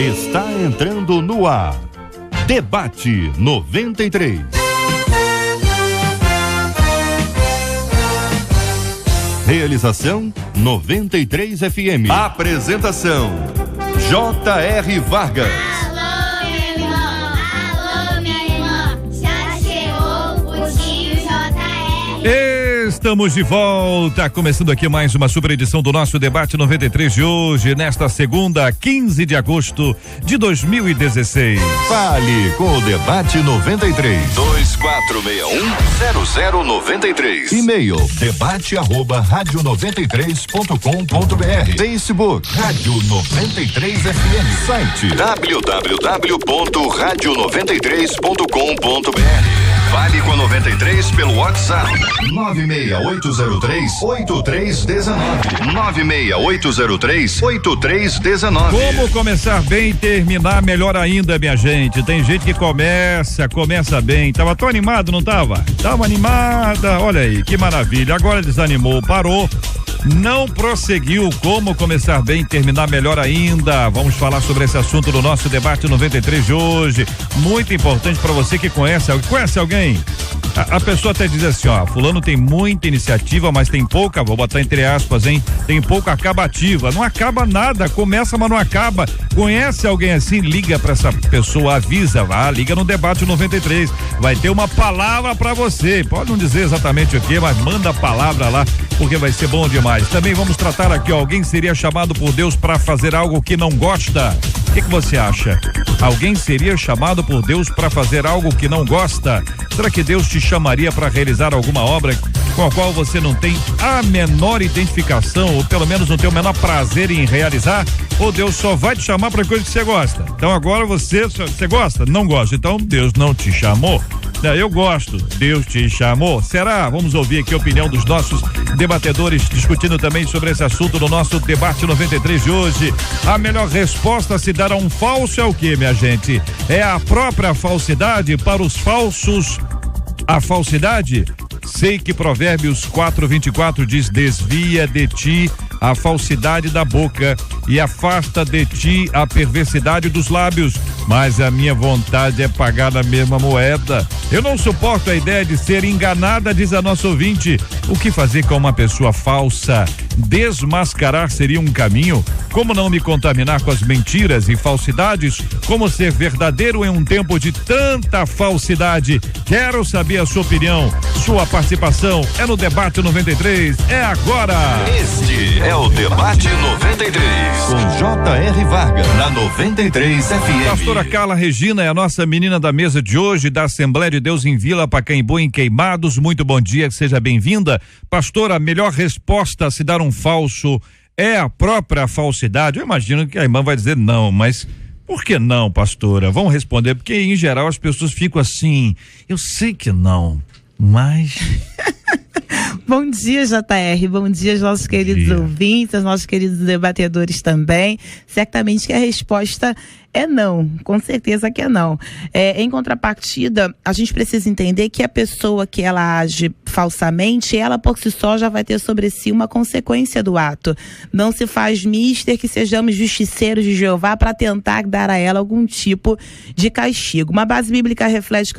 Está entrando no ar. Debate 93. Realização 93 FM. Apresentação J.R. Vargas. Alô, meu irmão, alô, minha irmã, já chegou o tio J.R. Estamos de volta, começando aqui mais uma super edição do nosso Debate 93 de hoje, nesta segunda, 15 de agosto de 2016. Fale com o Debate 93. 2461-0093. E-mail debate@radio93.com.br. Facebook Rádio 93 FM. Site www.radio93.com.br. Fale com a 93 pelo WhatsApp 96803-8319. 96803-8319. Como começar bem e terminar melhor ainda, minha gente? Tem gente que começa bem. Tava tão animado, não tava? Tava animada, olha aí, que maravilha. Agora desanimou, parou. Não prosseguiu. Como começar bem e terminar melhor ainda? Vamos falar sobre esse assunto no nosso Debate 93 de hoje. Muito importante para você que conhece alguém? A pessoa até diz assim, ó, fulano tem muita iniciativa, mas tem pouca, vou botar entre aspas, hein? Tem pouca acabativa. Não acaba nada, começa, mas não acaba. Conhece alguém assim? Liga para essa pessoa, avisa, liga no Debate 93. Vai ter uma palavra para você. Pode não dizer exatamente o que, mas manda a palavra lá, porque vai ser bom demais. Também vamos tratar aqui, ó, alguém seria chamado por Deus para fazer algo que não gosta. O que você acha? Alguém seria chamado por Deus para fazer algo que não gosta? Será que Deus te chamaria para realizar alguma obra com a qual você não tem a menor identificação, ou pelo menos não tem o menor prazer em realizar? Ou Deus só vai te chamar para coisa que você gosta? Então agora você gosta? Não gosta. Então Deus não te chamou. Eu gosto, Deus te chamou. Será? Vamos ouvir aqui a opinião dos nossos debatedores discutindo também sobre esse assunto no nosso Debate 93 de hoje. A melhor resposta a se dar a um falso é o que, minha gente? É a própria falsidade para os falsos. A falsidade? Sei que Provérbios 4:24 diz: desvia de ti a falsidade da boca e afasta de ti a perversidade dos lábios, mas a minha vontade é pagar na mesma moeda. Eu não suporto a ideia de ser enganada, diz a nossa ouvinte. O que fazer com uma pessoa falsa? Desmascarar seria um caminho? Como não me contaminar com as mentiras e falsidades? Como ser verdadeiro em um tempo de tanta falsidade? Quero saber a sua opinião. Sua participação é no Debate 93. É agora. Este é o Debate 93 com J.R. Vargas na 93 FM. Pastora Carla Regina é a nossa menina da mesa de hoje da Assembleia de Deus em Vila Pacaembu, em Queimados. Muito bom dia, seja bem-vinda. Pastora, a melhor resposta a se dar um falso é a própria falsidade? Eu imagino que a irmã vai dizer não, mas por que não, pastora? Vamos responder, porque em geral as pessoas ficam assim, eu sei que não, mas... Bom dia, JR, bom dia aos nossos queridos ouvintes, aos nossos queridos debatedores também. Certamente que a resposta é não, com certeza que é não. Em contrapartida, a gente precisa entender que a pessoa que ela age falsamente, ela por si só já vai ter sobre si uma consequência do ato. Não se faz mister que sejamos justiceiros de Jeová para tentar dar a ela algum tipo de castigo. Uma base bíblica reflete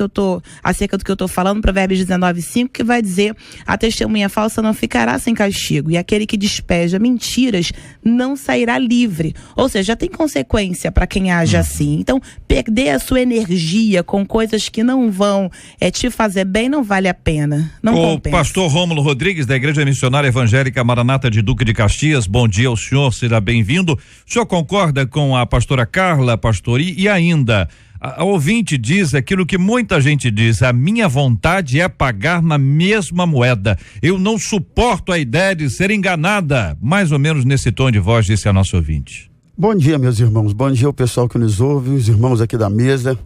acerca do que eu estou falando, Provérbios 19:5, que vai dizer: a testemunha falsa não ficará sem castigo, e aquele que despeja mentiras não sairá livre. Ou seja, já tem consequência para quem age assim. Então, perder a sua energia com coisas que não vão te fazer bem não vale a pena. Não compensa. Pastor Rômulo Rodrigues, da Igreja Missionária Evangélica Maranata de Duque de Caxias, bom dia ao senhor, seja bem-vindo. O senhor concorda com a pastora Carla, pastor? E ainda, a ouvinte diz aquilo que muita gente diz: a minha vontade é pagar na mesma moeda. Eu não suporto a ideia de ser enganada. Mais ou menos nesse tom de voz disse a nossa ouvinte. Bom dia, meus irmãos. Bom dia ao pessoal que nos ouve, os irmãos aqui da mesa.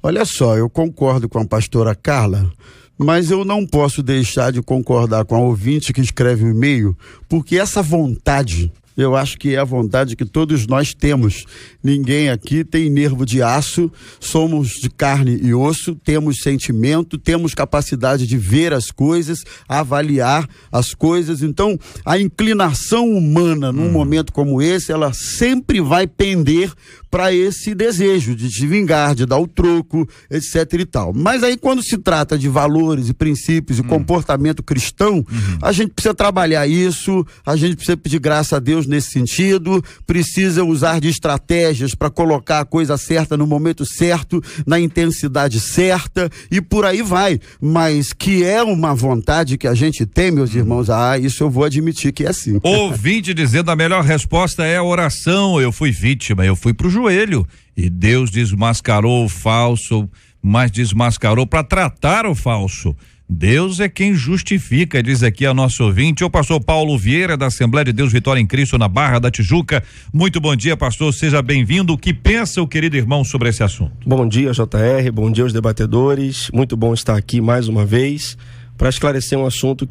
Olha só, eu concordo com a pastora Carla, mas eu não posso deixar de concordar com a ouvinte que escreve o e-mail, porque essa vontade Eu acho que é a vontade que todos nós temos. Ninguém aqui tem nervo de aço, somos de carne e osso, temos sentimento, temos capacidade de ver as coisas, avaliar as coisas. Então, a inclinação humana num momento como esse, ela sempre vai pender para esse desejo de se vingar, de dar o troco, etc e tal. Mas aí quando se trata de valores e princípios e comportamento cristão, a gente precisa trabalhar isso, a gente precisa pedir graça a Deus nesse sentido, precisa usar de estratégias para colocar a coisa certa no momento certo, na intensidade certa e por aí vai. Mas que é uma vontade que a gente tem, meus irmãos, isso eu vou admitir que é assim. Ouvinte dizendo a melhor resposta é a oração. Eu fui vítima, eu fui pro joelho e Deus desmascarou o falso, mas desmascarou para tratar o falso. Deus é quem justifica, diz aqui a nosso ouvinte, o pastor Paulo Vieira, da Assembleia de Deus Vitória em Cristo, na Barra da Tijuca. Muito bom dia, pastor, seja bem-vindo. O que pensa o querido irmão sobre esse assunto? Bom dia, JR, bom dia aos debatedores, muito bom estar aqui mais uma vez para esclarecer um assunto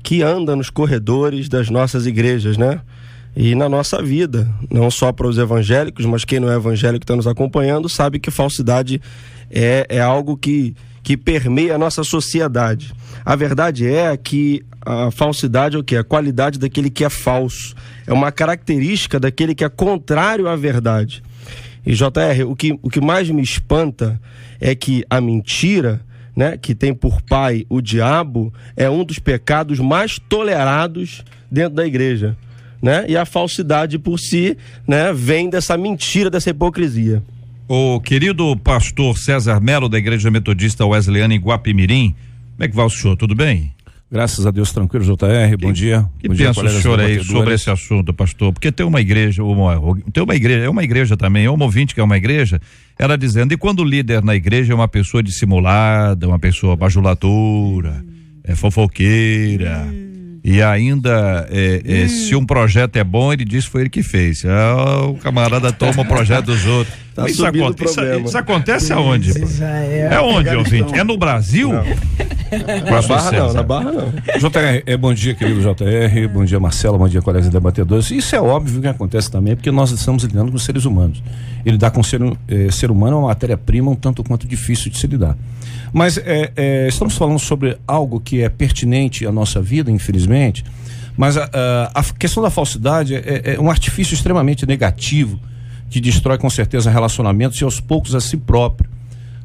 que anda nos corredores das nossas igrejas, né? E na nossa vida, não só para os evangélicos, mas quem não é evangélico está nos acompanhando, sabe que falsidade é algo que permeia a nossa sociedade. A verdade é que a falsidade é o quê? A qualidade daquele que é falso. É uma característica daquele que é contrário à verdade. E JR, o que mais me espanta é que a mentira, né, que tem por pai o diabo, é um dos pecados mais tolerados dentro da igreja, né? E a falsidade por si, né, vem dessa mentira, dessa hipocrisia. O querido pastor César Melo, da Igreja Metodista Wesleyana em Guapimirim, como é que vai o senhor? Tudo bem? Graças a Deus, tranquilo, JR, bom dia. O que pensa o senhor aí sobre esse assunto, pastor? Porque tem uma igreja, é uma igreja também, é uma ouvinte que é uma igreja, ela dizendo, e quando o líder na igreja é uma pessoa dissimulada, uma pessoa bajuladora, fofoqueira, e ainda se um projeto é bom, ele diz que foi ele que fez. O camarada toma o projeto dos outros. Tá Isso acontece aonde? É onde, ouvinte? É no Brasil? Na Barra não. JR, bom dia, querido JR, bom dia, Marcelo, bom dia, colegas debatedores. Isso é óbvio que acontece também, porque nós estamos lidando com seres humanos. E lidar com ser humano é uma matéria-prima um tanto quanto difícil de se lidar. Mas estamos falando sobre algo que é pertinente à nossa vida, infelizmente, mas a questão da falsidade é um artifício extremamente negativo que destrói com certeza relacionamentos e aos poucos a si próprio,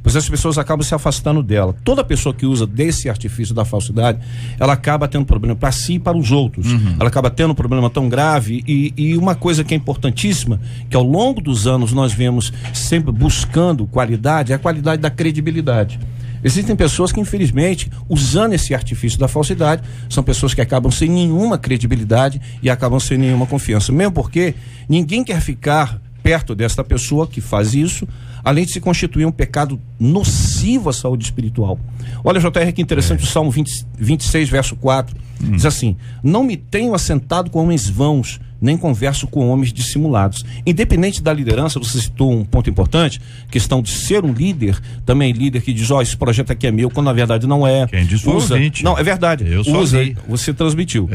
pois as pessoas acabam se afastando dela. Toda pessoa que usa desse artifício da falsidade, ela acaba tendo problema para si e para os outros. Ela acaba tendo um problema tão grave e uma coisa que é importantíssima, que ao longo dos anos nós vemos sempre buscando qualidade, é a qualidade da credibilidade. Existem pessoas que, infelizmente, usando esse artifício da falsidade, são pessoas que acabam sem nenhuma credibilidade e acabam sem nenhuma confiança, mesmo porque ninguém quer ficar perto desta pessoa que faz isso, além de se constituir um pecado nocivo à saúde espiritual. Olha, JR, que interessante, o Salmo 26, verso 4, diz assim: não me tenho assentado com homens vãos, nem converso com homens dissimulados. Independente da liderança, você citou um ponto importante, questão de ser um líder, também líder que diz, esse projeto aqui é meu, quando na verdade não é. Quem diz foi o ouvinte. Não, é verdade. Eu só vi. Você transmitiu.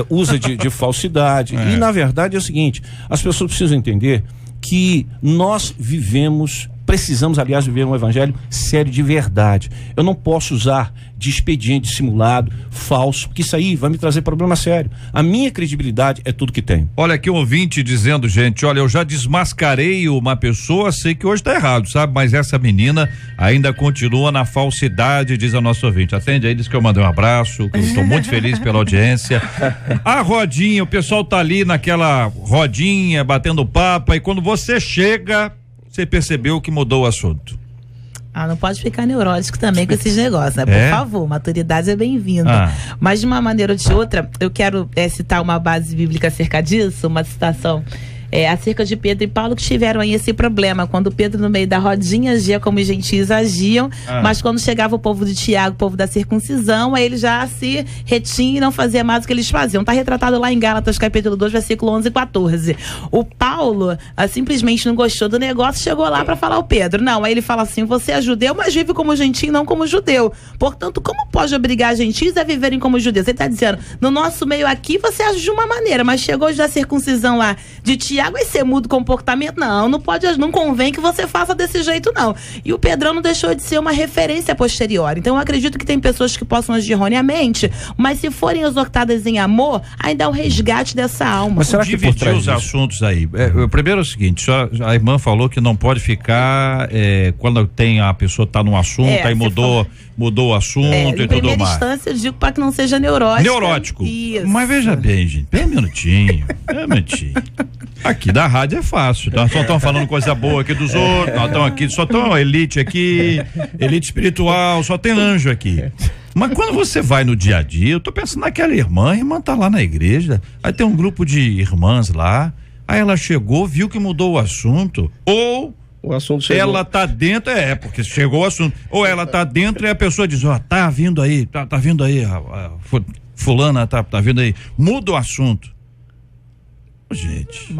Usa de falsidade. E na verdade é o seguinte, as pessoas precisam entender que nós precisamos, aliás, viver um evangelho sério de verdade. Eu não posso usar de expediente dissimulado, falso, porque isso aí vai me trazer problema sério. A minha credibilidade é tudo que tenho. Olha aqui um ouvinte dizendo, gente, olha, eu já desmascarei uma pessoa, sei que hoje tá errado, sabe? Mas essa menina ainda continua na falsidade, diz a nossa ouvinte. Atende aí, diz que eu mandei um abraço, que eu estou muito feliz pela audiência. A rodinha, o pessoal tá ali naquela rodinha, batendo papo, e quando você chega, você percebeu que mudou o assunto. Não pode ficar neurótico também com esses negócios, né? Por favor, maturidade é bem-vinda. Mas de uma maneira ou de outra, eu quero citar uma base bíblica acerca disso, uma citação acerca de Pedro e Paulo, que tiveram aí esse problema, quando Pedro no meio da rodinha agia como os gentios agiam, mas quando chegava o povo de Tiago, o povo da circuncisão, aí ele já se retinha e não fazia mais o que eles faziam. Tá retratado lá em Gálatas capítulo 2, versículo 11 e 14. O Paulo simplesmente não gostou do negócio, chegou lá para falar ao Pedro. Não, aí ele fala assim: você é judeu, mas vive como gentio, não como judeu. Portanto, como pode obrigar gentios a viverem como judeus? Ele está dizendo, no nosso meio aqui você age de uma maneira, mas chegou da circuncisão lá de Tiago e você muda o comportamento? Não pode, não convém que você faça desse jeito, não. E o Pedrão não deixou de ser uma referência posterior. Então eu acredito que tem pessoas que possam agir erroneamente, mas se forem exortadas em amor, ainda é o resgate dessa alma. Mas será que dividir os assuntos aí? O primeiro é o seguinte, a irmã falou que não pode ficar quando a pessoa está num assunto, aí mudou o assunto e tudo mais. Em primeira instância, eu digo para que não seja neurótico. Neurótico. Isso. Mas veja bem, gente, pera um minutinho. Aqui da rádio é fácil. Nós só estamos falando coisa boa aqui dos outros, nós estamos aqui, só estamos elite elite espiritual, só tem anjo aqui. Mas quando você vai no dia a dia, eu tô pensando naquela a irmã tá lá na igreja, aí tem um grupo de irmãs lá, aí ela chegou, viu que mudou o assunto, ou o assunto chegou. Ela tá dentro, porque chegou o assunto, ou ela tá dentro e a pessoa diz, tá vindo aí, tá vindo aí, fulana tá vindo aí, muda o assunto. Gente,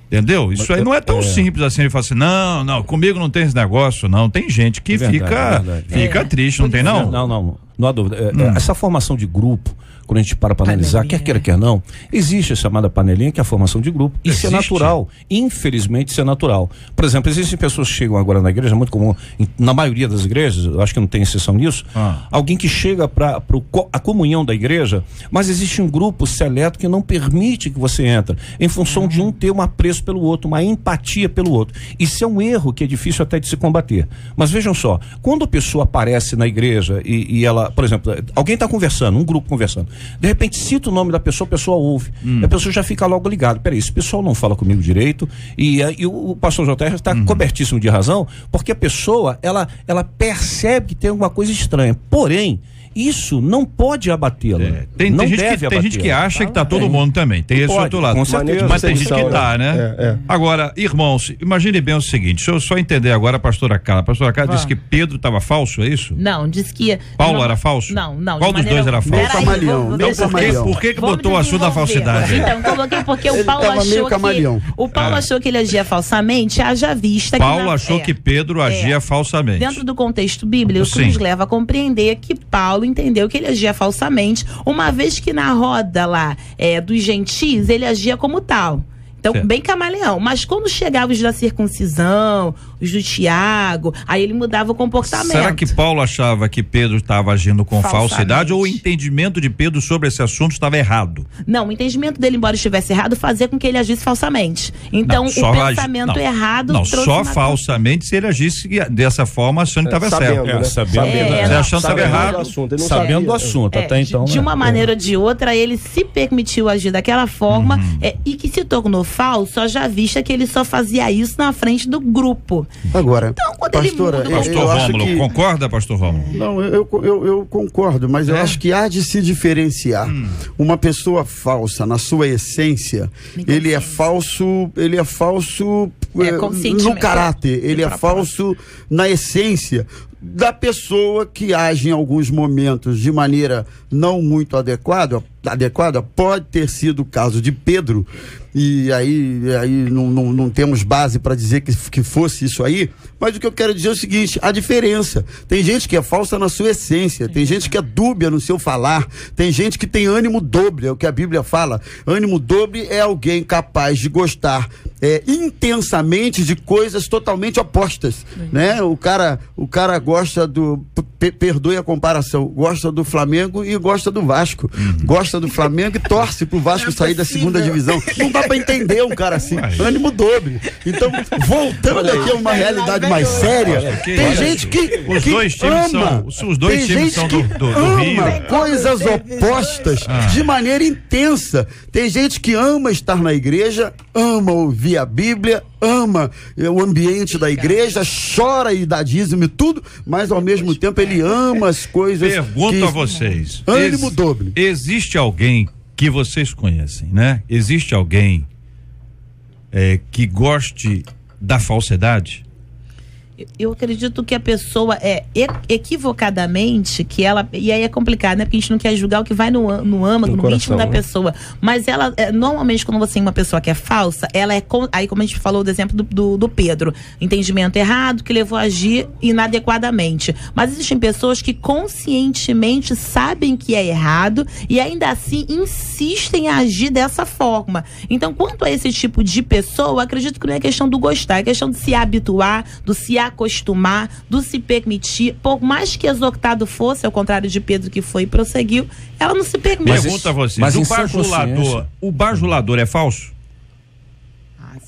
entendeu? Isso aí não é tão simples assim, ele fala assim, não, comigo não tem esse negócio, não, tem gente que fica triste, não tem não? Não há dúvida. Essa formação de grupo, quando a gente para analisar, quer queira, quer não, existe a chamada panelinha, que é a formação de grupo. Isso é natural. Infelizmente, isso é natural. Por exemplo, existem pessoas que chegam agora na igreja, muito comum, na maioria das igrejas, eu acho que não tem exceção nisso, alguém que chega para a comunhão da igreja, mas existe um grupo seleto que não permite que você entre, em função de um ter um apreço pelo outro, uma empatia pelo outro. Isso é um erro que é difícil até de se combater. Mas vejam só, quando a pessoa aparece na igreja e ela, por exemplo, alguém está conversando, um grupo conversando, de repente cita o nome da pessoa, a pessoa ouve, a pessoa já fica logo ligada, peraí, esse pessoal não fala comigo direito, e o pastor JR está cobertíssimo de razão, porque a pessoa, ela percebe que tem alguma coisa estranha, porém, isso não pode abatê-la. Tem gente que acha que tá todo mundo também. Tem esse outro lado. Com certeza. Mas tem gente que tá, né? Agora, irmãos, imagine bem o seguinte, deixa eu só entender agora a pastora Carla. A pastora Carla disse que Pedro estava falso, é isso? Não, disse que... Paulo era falso? Não. Qual dos dois era falso? Então por que botou o assunto da falsidade? Então, coloquei porque o Paulo achou que ele agia falsamente, haja vista que... Paulo achou que Pedro agia falsamente. Dentro do contexto bíblico, isso nos leva a compreender que Paulo entendeu que ele agia falsamente, uma vez que na roda lá dos gentios ele agia como tal. Então, bem camaleão. Mas quando chegavam os da circuncisão, os do Tiago, aí ele mudava o comportamento. Será que Paulo achava que Pedro estava agindo com falsidade, ou o entendimento de Pedro sobre esse assunto estava errado? Não, o entendimento dele, embora estivesse errado, fazia com que ele agisse falsamente. Então, o pensamento errado... Não, só falsamente se ele agisse dessa forma, achando que estava certo. Achando que estava errado. Sabendo do assunto, até então. De uma maneira ou de outra, ele se permitiu agir daquela forma e que se tornou falso, já vista que ele só fazia isso na frente do grupo. Agora, então, quando pastora, ele muda, pastor Rômulo, concorda, pastor Rômulo? Não, eu concordo, mas eu acho que há de se diferenciar. Uma pessoa falsa, na sua essência, ele é falso no caráter, ele é falso na essência da pessoa que age em alguns momentos de maneira não muito adequada, pode ter sido o caso de Pedro, e aí não temos base para dizer que fosse isso aí, mas o que eu quero dizer é o seguinte: a diferença, tem gente que é falsa na sua essência, tem gente que é dúbia no seu falar, tem gente que tem ânimo dobre, é o que a Bíblia fala. Ânimo dobre é alguém capaz de gostar intensamente de coisas totalmente opostas, né? O cara gosta perdoe a comparação, gosta do Flamengo e gosta do Vasco, gosta do Flamengo e torce pro Vasco sair da segunda divisão. Não dá pra entender um cara assim. Ânimo dobre. Então, voltando aqui a uma realidade mais séria, tem gente que os dois times são do Rio. Coisas opostas de maneira intensa. Tem gente que ama estar na igreja, ama ouvir a Bíblia, ama o ambiente da igreja, chora e dá dízimo e tudo, mas ao mesmo tempo ele ama as coisas. Pergunto a vocês: ânimo dobre. Existe alguém que vocês conhecem, né? Existe alguém que goste da falsidade? Eu acredito que a pessoa equivocadamente, que ela, e aí é complicado, né? Porque a gente não quer julgar o que vai no âmago, no íntimo da pessoa. Mas ela, normalmente, quando você tem uma pessoa que é falsa, ela é, aí como a gente falou do exemplo do Pedro, entendimento errado, que levou a agir inadequadamente. Mas existem pessoas que conscientemente sabem que é errado e ainda assim insistem em agir dessa forma. Então, quanto a esse tipo de pessoa, acredito que não é questão do gostar, é questão de se habituar, do se acostumar, do se permitir. Por mais que exortado fosse, ao contrário de Pedro, que foi e prosseguiu, ela não se permite. Pergunta a vocês, o bajulador é falso?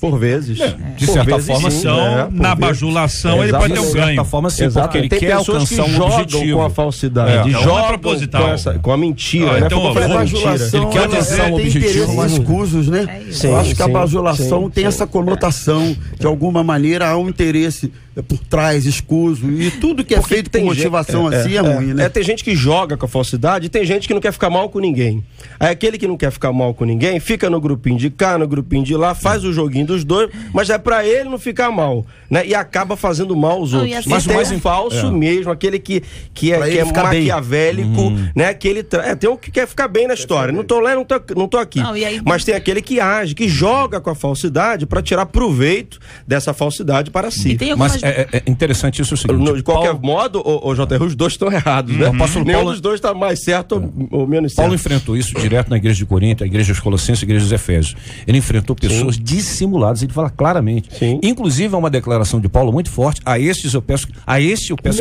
Por vezes. De certa forma, sim. Na bajulação, ele pode ter um ganho. De certa forma, sim, porque ele quer alcançar um objetivo. Com a falsidade. Jogam com a mentira. Então, a bajulação, ele quer alcançar um objetivo. Tem escusos, né? Eu acho que a bajulação tem essa conotação. De alguma maneira, há um interesse por trás, escuso, e tudo que é feito com motivação assim é ruim, né? Tem gente que joga com a falsidade e tem gente que não quer ficar mal com ninguém. Aí aquele que não quer ficar mal com ninguém, fica no grupinho de cá, no grupinho de lá, faz o joguinho dos dois, mas é pra ele não ficar mal, né? E acaba fazendo mal aos outros. Assim, mas o mais falso mesmo, aquele que é maquiavélico, né? Que ele tem um que quer ficar bem na história. Não tô lá, não tô aqui. Mas tem aquele que age, que joga com a falsidade pra tirar proveito dessa falsidade para si. Mas é interessante isso, o seguinte. De qualquer modo, o JR, os dois estão errados, né? Nenhum dos dois está mais certo ou menos certo. Paulo enfrentou isso direto na igreja de Corinto, a igreja dos Colossenses, a igreja dos Efésios. Ele enfrentou pessoas dissimuladas, ele fala claramente. Sim. Inclusive, é uma declaração de Paulo muito forte. A esse eu peço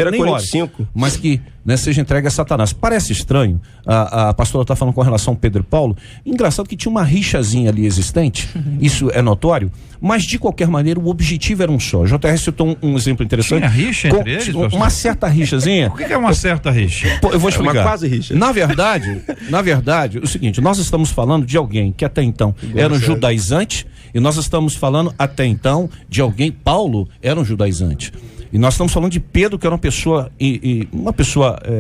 nem ore, 5. Mas que seja entregue a Satanás. Parece estranho, a pastora está falando com relação a Pedro e Paulo. Engraçado que tinha uma rixazinha ali existente, isso é notório, mas de qualquer maneira o objetivo era um só. JR citou um exemplo interessante. Tinha rixa entre eles? Uma certa rixazinha. O que é uma certa rixa? Eu vou explicar. Uma quase rixa. Na verdade, é o seguinte, nós estamos falando de alguém que até então era um judaizante, e nós estamos falando até então de alguém, Paulo era um judaizante. E nós estamos falando de Pedro, que era uma pessoa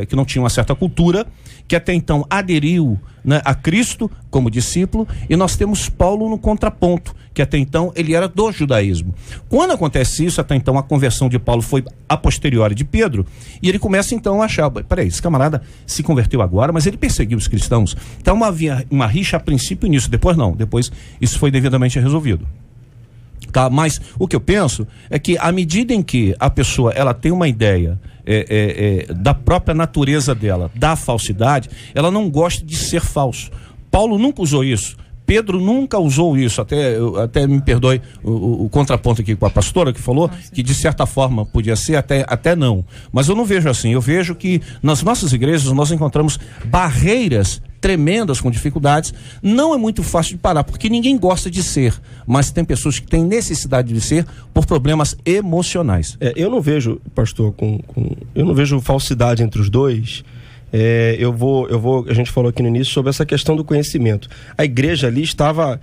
que não tinha uma certa cultura, que até então aderiu, né, a Cristo como discípulo, e nós temos Paulo no contraponto, que até então ele era do judaísmo. Quando acontece isso, até então a conversão de Paulo foi a posteriori de Pedro, e ele começa então a achar, peraí, esse camarada se converteu agora, mas ele perseguiu os cristãos. Então havia uma rixa a princípio nisso, depois não, depois isso foi devidamente resolvido. Tá? Mas o que eu penso é que à medida em que a pessoa ela tem uma ideia da própria natureza dela, da falsidade, ela não gosta de ser falso. Paulo nunca usou isso. Pedro nunca usou isso, até me perdoe o contraponto aqui com a pastora que falou que de certa forma podia ser, até não. Mas eu não vejo assim, eu vejo que nas nossas igrejas nós encontramos barreiras tremendas com dificuldades. Não é muito fácil de parar, porque ninguém gosta de ser, mas tem pessoas que têm necessidade de ser por problemas emocionais. Eu não vejo, pastor, eu não vejo falsidade entre os dois. A gente falou aqui no início sobre essa questão do conhecimento. A igreja ali estava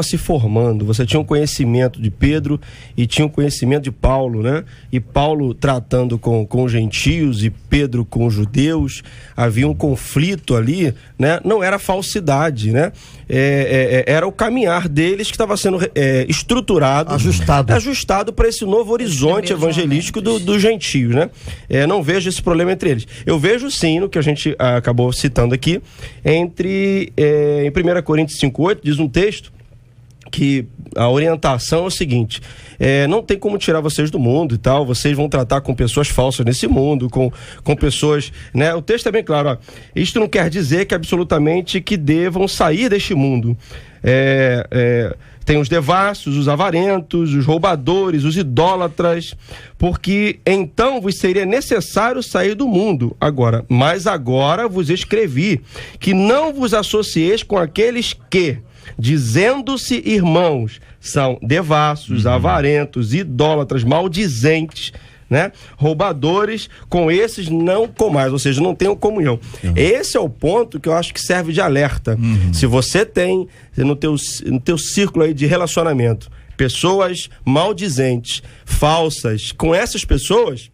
se formando. Você tinha um conhecimento de Pedro e tinha um conhecimento de Paulo, né? E Paulo tratando com os gentios e Pedro com os judeus. Havia um conflito ali, né? Não era falsidade, né? Era o caminhar deles que estava sendo estruturado, ajustado para esse novo horizonte evangelístico dos gentios, né? Não vejo esse problema entre eles. Eu vejo sim, no que a gente acabou citando aqui, em 1 Coríntios 5,8, diz um texto que a orientação é o seguinte: não tem como tirar vocês do mundo e tal, vocês vão tratar com pessoas falsas nesse mundo, com pessoas, né? O texto é bem claro, ó, isto não quer dizer que absolutamente que devam sair deste mundo. Tem os devassos, os avarentos, os roubadores, os idólatras, porque então vos seria necessário sair do mundo. Mas agora vos escrevi que não vos associeis com aqueles que, dizendo-se irmãos, são devassos, avarentos, idólatras, maldizentes, né? Roubadores, com esses não comais, ou seja, não tenham comunhão. Esse é o ponto que eu acho que serve de alerta. Se você tem no teu círculo aí de relacionamento pessoas maldizentes, falsas, com essas pessoas,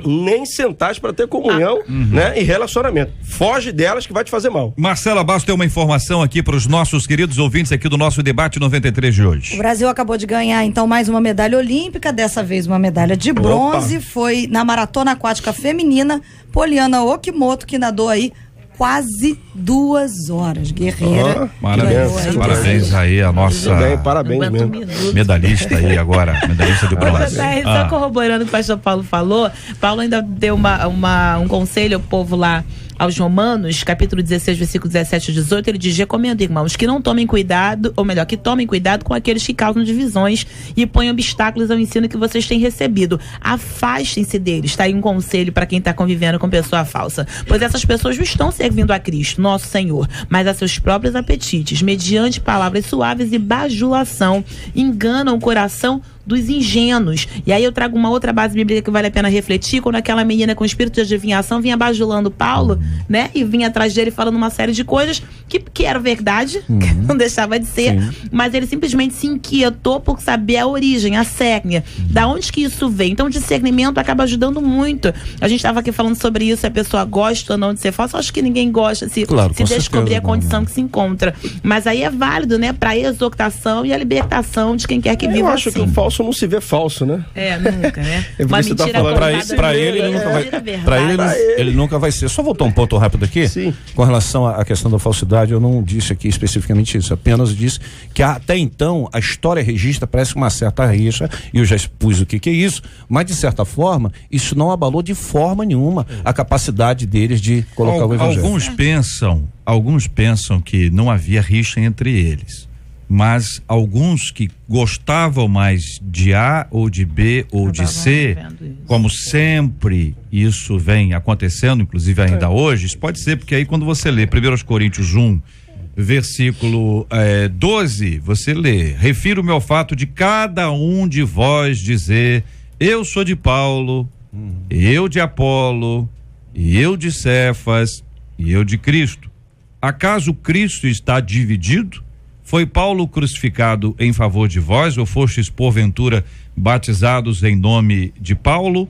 nem sentar para ter comunhão, né, e relacionamento. Foge delas que vai te fazer mal. Marcela Bastos tem uma informação aqui para os nossos queridos ouvintes aqui do nosso debate 93 de hoje. O Brasil acabou de ganhar então mais uma medalha olímpica, dessa vez uma medalha de bronze. Foi na maratona aquática feminina, Poliana Okimoto, que nadou aí quase 2 horas. Guerreira. Parabéns aí a nossa parabéns mesmo. Medalhista aí agora, medalhista de bronze. Só corroborando o que o pastor Paulo falou, Paulo ainda deu um conselho ao povo lá, aos Romanos, capítulo 16, versículo 17 e 18, ele diz: recomendo, irmãos, que não tomem cuidado, ou melhor, que tomem cuidado com aqueles que causam divisões e põem obstáculos ao ensino que vocês têm recebido. Afastem-se deles. Tá aí um conselho para quem está convivendo com pessoa falsa. Pois essas pessoas não estão servindo a Cristo, nosso Senhor, mas a seus próprios apetites, mediante palavras suaves e bajulação, enganam o coração dos ingênuos. E aí eu trago uma outra base bíblica que vale a pena refletir, quando aquela menina com espírito de adivinhação vinha bajulando Paulo, né? E vinha atrás dele falando uma série de coisas que era verdade, que não deixava de ser, mas ele simplesmente se inquietou por saber a origem, a cerne, da onde que isso vem. Então o discernimento acaba ajudando muito. A gente estava aqui falando sobre isso, se a pessoa gosta ou não de ser falsa. Acho que ninguém gosta, se descobrir a condição que se encontra. Mas aí é válido, né? Para a exortação e a libertação de quem quer que viva. Eu acho que o falso não se vê falso, né? Nunca, né? Uma mentira pra ele, ele nunca vai ser. Só voltar um ponto rápido aqui. Sim. Com relação à questão da falsidade, eu não disse aqui especificamente isso, apenas disse que até então a história registra, parece uma certa rixa, e eu já expus o que é isso, mas de certa forma isso não abalou de forma nenhuma a capacidade deles de colocar o evangelho. Alguns pensam que não havia rixa entre eles, mas alguns que gostavam mais de A ou de B ou de C, como sempre isso vem acontecendo, inclusive ainda hoje, isso pode ser porque aí quando você lê 1 Coríntios 1, versículo 12, você lê: refiro-me ao fato de cada um de vós dizer: eu sou de Paulo, eu de Apolo, e eu de Cefas, e eu de Cristo. Acaso Cristo está dividido? Foi Paulo crucificado em favor de vós, ou fostes porventura batizados em nome de Paulo?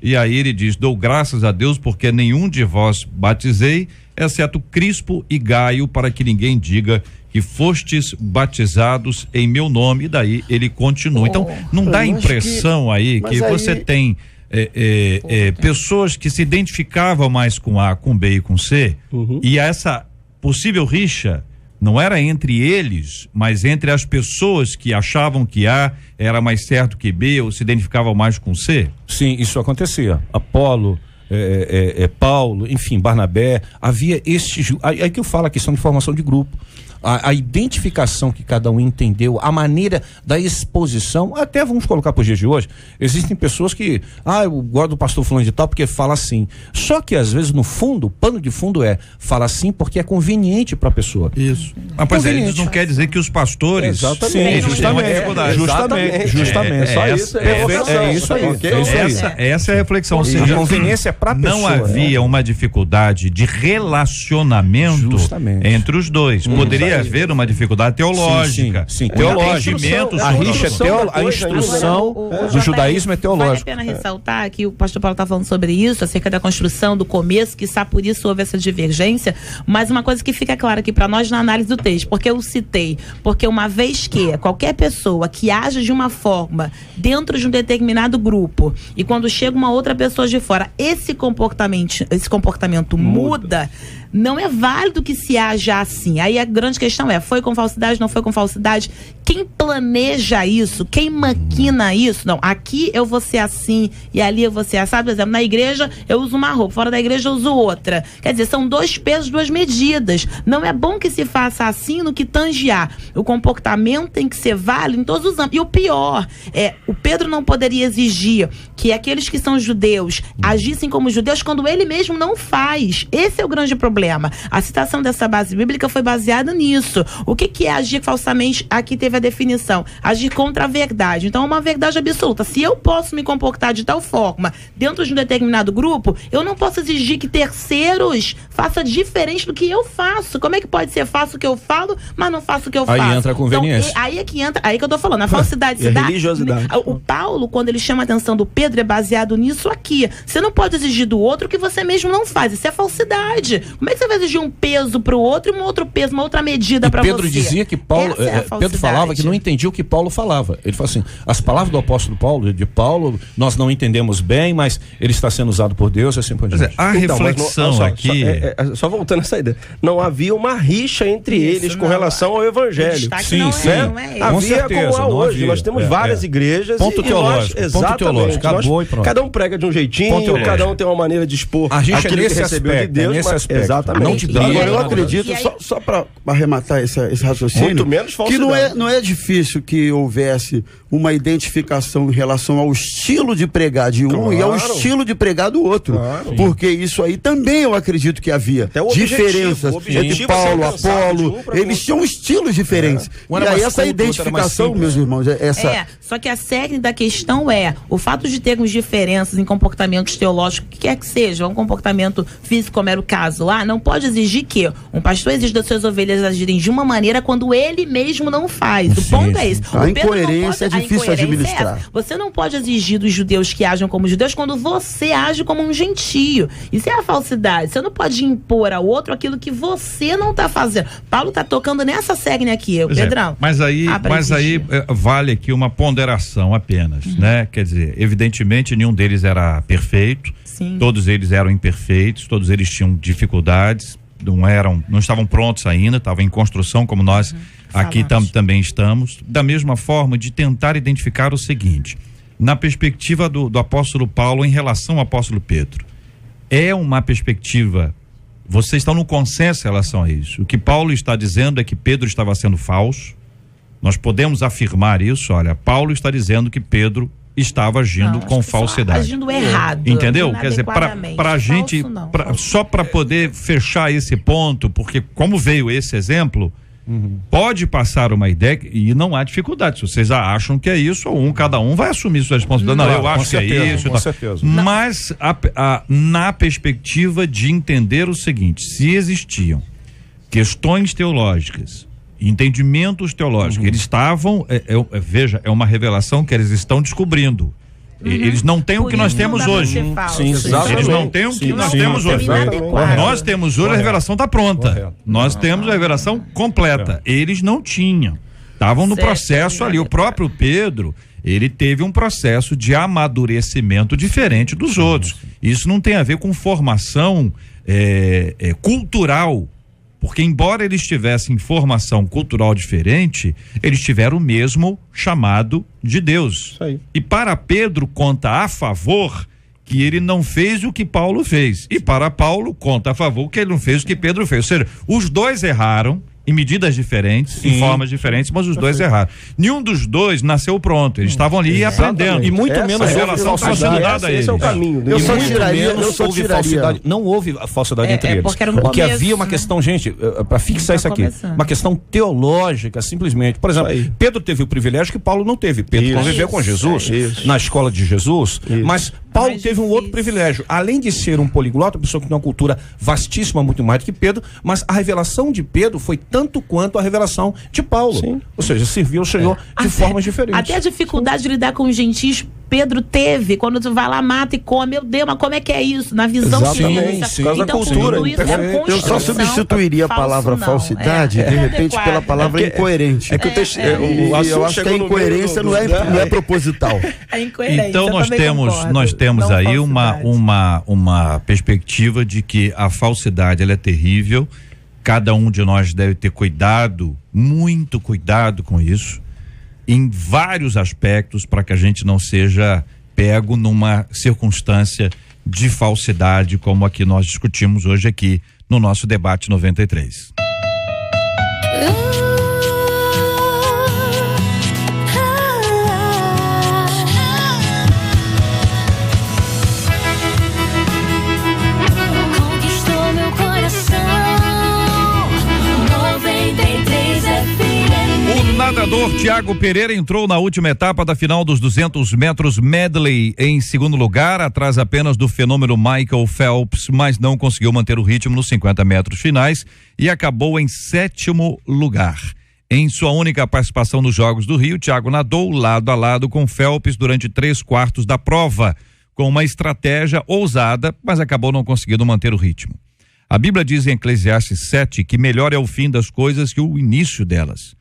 E aí ele diz: dou graças a Deus porque nenhum de vós batizei, exceto Crispo e Gaio, para que ninguém diga que fostes batizados em meu nome. E daí ele continua. Então não dá a impressão que você tem pessoas que se identificavam mais com A, com B e com C, e essa possível rixa não era entre eles, mas entre as pessoas que achavam que A era mais certo que B, ou se identificavam mais com C? Sim, isso acontecia. Apolo, Paulo, enfim, Barnabé, havia estes. Aí que eu falo a questão de formação de grupo. A identificação que cada um entendeu, a maneira da exposição, até vamos colocar para os dias de hoje, existem pessoas que, eu gosto do pastor fulano de tal porque fala assim, só que às vezes no fundo, o pano de fundo fala assim porque é conveniente para a pessoa. Isso. Mas isso não quer dizer que os pastores justamente. Só isso. É isso aí. Essa é a reflexão. Ou seja, a conveniência para a pessoa. Não havia uma dificuldade de relacionamento entre os dois. Poderia haver uma dificuldade teológica. Sim, teológica. A rixa a instrução do judaísmo é teológica. Vale a pena ressaltar que o pastor Paulo está falando sobre isso, acerca da construção do começo, que só por isso houve essa divergência, mas uma coisa que fica clara aqui para nós na análise do texto, porque eu citei, porque uma vez que qualquer pessoa que age de uma forma dentro de um determinado grupo, e quando chega uma outra pessoa de fora, esse comportamento muda, não é válido que se haja assim. Aí a grande questão foi com falsidade, não foi com falsidade? Quem planeja isso? Quem maquina isso? Não, aqui eu vou ser assim e ali eu vou ser assado. Por exemplo, na igreja eu uso uma roupa, fora da igreja eu uso outra. Quer dizer, são 2 pesos, 2 medidas. Não é bom que se faça assim no que tangear. O comportamento tem que ser válido em todos os âmbitos. E o pior o Pedro não poderia exigir que aqueles que são judeus agissem como judeus quando ele mesmo não faz. Esse é o grande problema. problema. A citação dessa base bíblica foi baseada nisso. O que é agir falsamente? Aqui teve a definição. Agir contra a verdade. Então, é uma verdade absoluta. Se eu posso me comportar de tal forma dentro de um determinado grupo, eu não posso exigir que terceiros façam diferente do que eu faço. Como é que pode ser? Faço o que eu falo, mas não faço o que eu faço. Aí entra a conveniência. Então, aí é que entra, aí que eu tô falando. A falsidade E a religiosidade. O Paulo, quando ele chama a atenção do Pedro, é baseado nisso aqui. Você não pode exigir do outro o que você mesmo não faz. Isso é falsidade. Como é que você vai exigir um peso pro outro e um outro peso, uma outra medida para você? Pedro dizia que Paulo, Pedro falava que não entendia o que Paulo falava. Ele falou assim: as palavras do apóstolo Paulo, de Paulo, nós não entendemos bem, mas ele está sendo usado por Deus, assim por diante. A reflexão aqui. Só voltando a essa ideia. Não havia uma rixa entre eles com relação ao evangelho. Sim, não é esse. Havia como há hoje. Havia. Nós temos várias igrejas. Ponto teológico. Exatamente. Ponto teológico. Acabou e pronto. Cada um prega de um jeitinho, cada um tem uma maneira de expor a rixa aquilo nesse que recebeu aspecto, de Deus. nesse aspecto. Exatamente. Não te briga. Agora, eu nada. acredito, só para arrematar esse raciocínio, Muito menos que falsidade. não é difícil que houvesse uma identificação em relação ao estilo de pregar de um e ao estilo de pregar do outro. Claro. Porque isso aí também eu acredito que havia Até o diferenças objetivo entre Paulo, Apolo, eles tinham estilos diferentes. Um E era aí mais essa culto, outro era mais identificação, simples. meus irmãos, Só que a cerne da questão é o fato de termos diferenças em comportamentos teológicos, o que quer que seja, um comportamento físico, como era o caso lá, não pode exigir que um pastor exija das suas ovelhas agirem de uma maneira quando ele mesmo não faz. O ponto é esse. A incoerência é difícil administrar. Você não pode exigir dos judeus que ajam como judeus quando você age como um gentio. Isso é a falsidade. Você não pode impor ao outro aquilo que você não está fazendo. Paulo está tocando nessa cerne aqui, Pedrão. Mas aí vale aqui uma ponderação apenas, né? Quer dizer, evidentemente nenhum deles era perfeito. Sim. Todos eles eram imperfeitos, todos eles tinham dificuldades, não estavam prontos ainda, estavam em construção como nós aqui também estamos. Da mesma forma, de tentar identificar o seguinte, na perspectiva do apóstolo Paulo em relação ao apóstolo Pedro, é uma perspectiva, vocês estão no consenso em relação a isso. O que Paulo está dizendo é que Pedro estava sendo falso. Nós podemos afirmar isso. Olha, Paulo está dizendo que Pedro estava agindo com falsidade. Agindo errado. Entendeu? Quer dizer, para a gente, só para poder fechar esse ponto, porque como veio esse exemplo, pode passar uma ideia e não há dificuldade. Se vocês acham que é isso, cada um vai assumir sua responsabilidade. Não, eu acho que é isso. Com certeza. Mas na perspectiva de entender o seguinte, se existiam questões teológicas, entendimentos teológicos, eles estavam, veja, é uma revelação que eles estão descobrindo. Eles não têm o que nós temos hoje. Sim, eles não têm o que nós temos hoje. Nós temos hoje, a revelação está pronta. Nós temos a revelação completa. Eles não tinham. Estavam no processo ali. O próprio Pedro, ele teve um processo de amadurecimento diferente dos outros. Isso não tem a ver com formação cultural. Porque embora eles tivessem formação cultural diferente, eles tiveram o mesmo chamado de Deus. Isso aí. E para Pedro conta a favor que ele não fez o que Paulo fez. E para Paulo conta a favor que ele não fez o que Pedro fez. Ou seja, os dois erraram em medidas diferentes, em formas diferentes, mas os dois erraram. Nenhum dos dois nasceu pronto. Eles estavam ali aprendendo. E muito menos a revelação estava sendo dada a eles. Esse é o caminho. Eu só tiraria. Falsidade. Não houve falsidade entre eles. Porque era um Porque começo, havia uma questão, gente, para fixar isso aqui, uma questão teológica, simplesmente. Por exemplo, Pedro teve o privilégio que Paulo não teve. Pedro conviveu com Jesus, na escola de Jesus, mas Paulo teve um outro privilégio. Além de ser um poliglota, uma pessoa que tem uma cultura vastíssima, muito mais do que Pedro, mas a revelação de Pedro foi tanto quanto a revelação de Paulo. Sim. Ou seja, serviu o Senhor de formas diferentes. Até a dificuldade de lidar com os gentios, Pedro teve, quando tu vai lá, mata e come. Meu Deus, mas como é que é isso? Na visão Exatamente. sim. Por causa da Então, cultura, tudo isso é construção. Eu só substituiria a palavra falsidade, de repente, pela palavra incoerente. É que o assunto eu acho que a incoerência não é proposital. É incoerente. Então nós temos aí uma perspectiva de que a falsidade ela é terrível. Cada um de nós deve ter cuidado, muito cuidado com isso, em vários aspectos, para que a gente não seja pego numa circunstância de falsidade, como a que nós discutimos hoje aqui no nosso debate 93. Conquistou meu coração. Thiago Pereira entrou na última etapa da final dos 200 metros medley em segundo lugar, atrás apenas do fenômeno Michael Phelps, mas não conseguiu manter o ritmo nos 50 metros finais e acabou em 7º lugar. Em sua única participação nos Jogos do Rio, Thiago nadou lado a lado com Phelps durante 3/4 da prova, com uma estratégia ousada, mas acabou não conseguindo manter o ritmo. A Bíblia diz em Eclesiastes 7 que melhor é o fim das coisas que o início delas,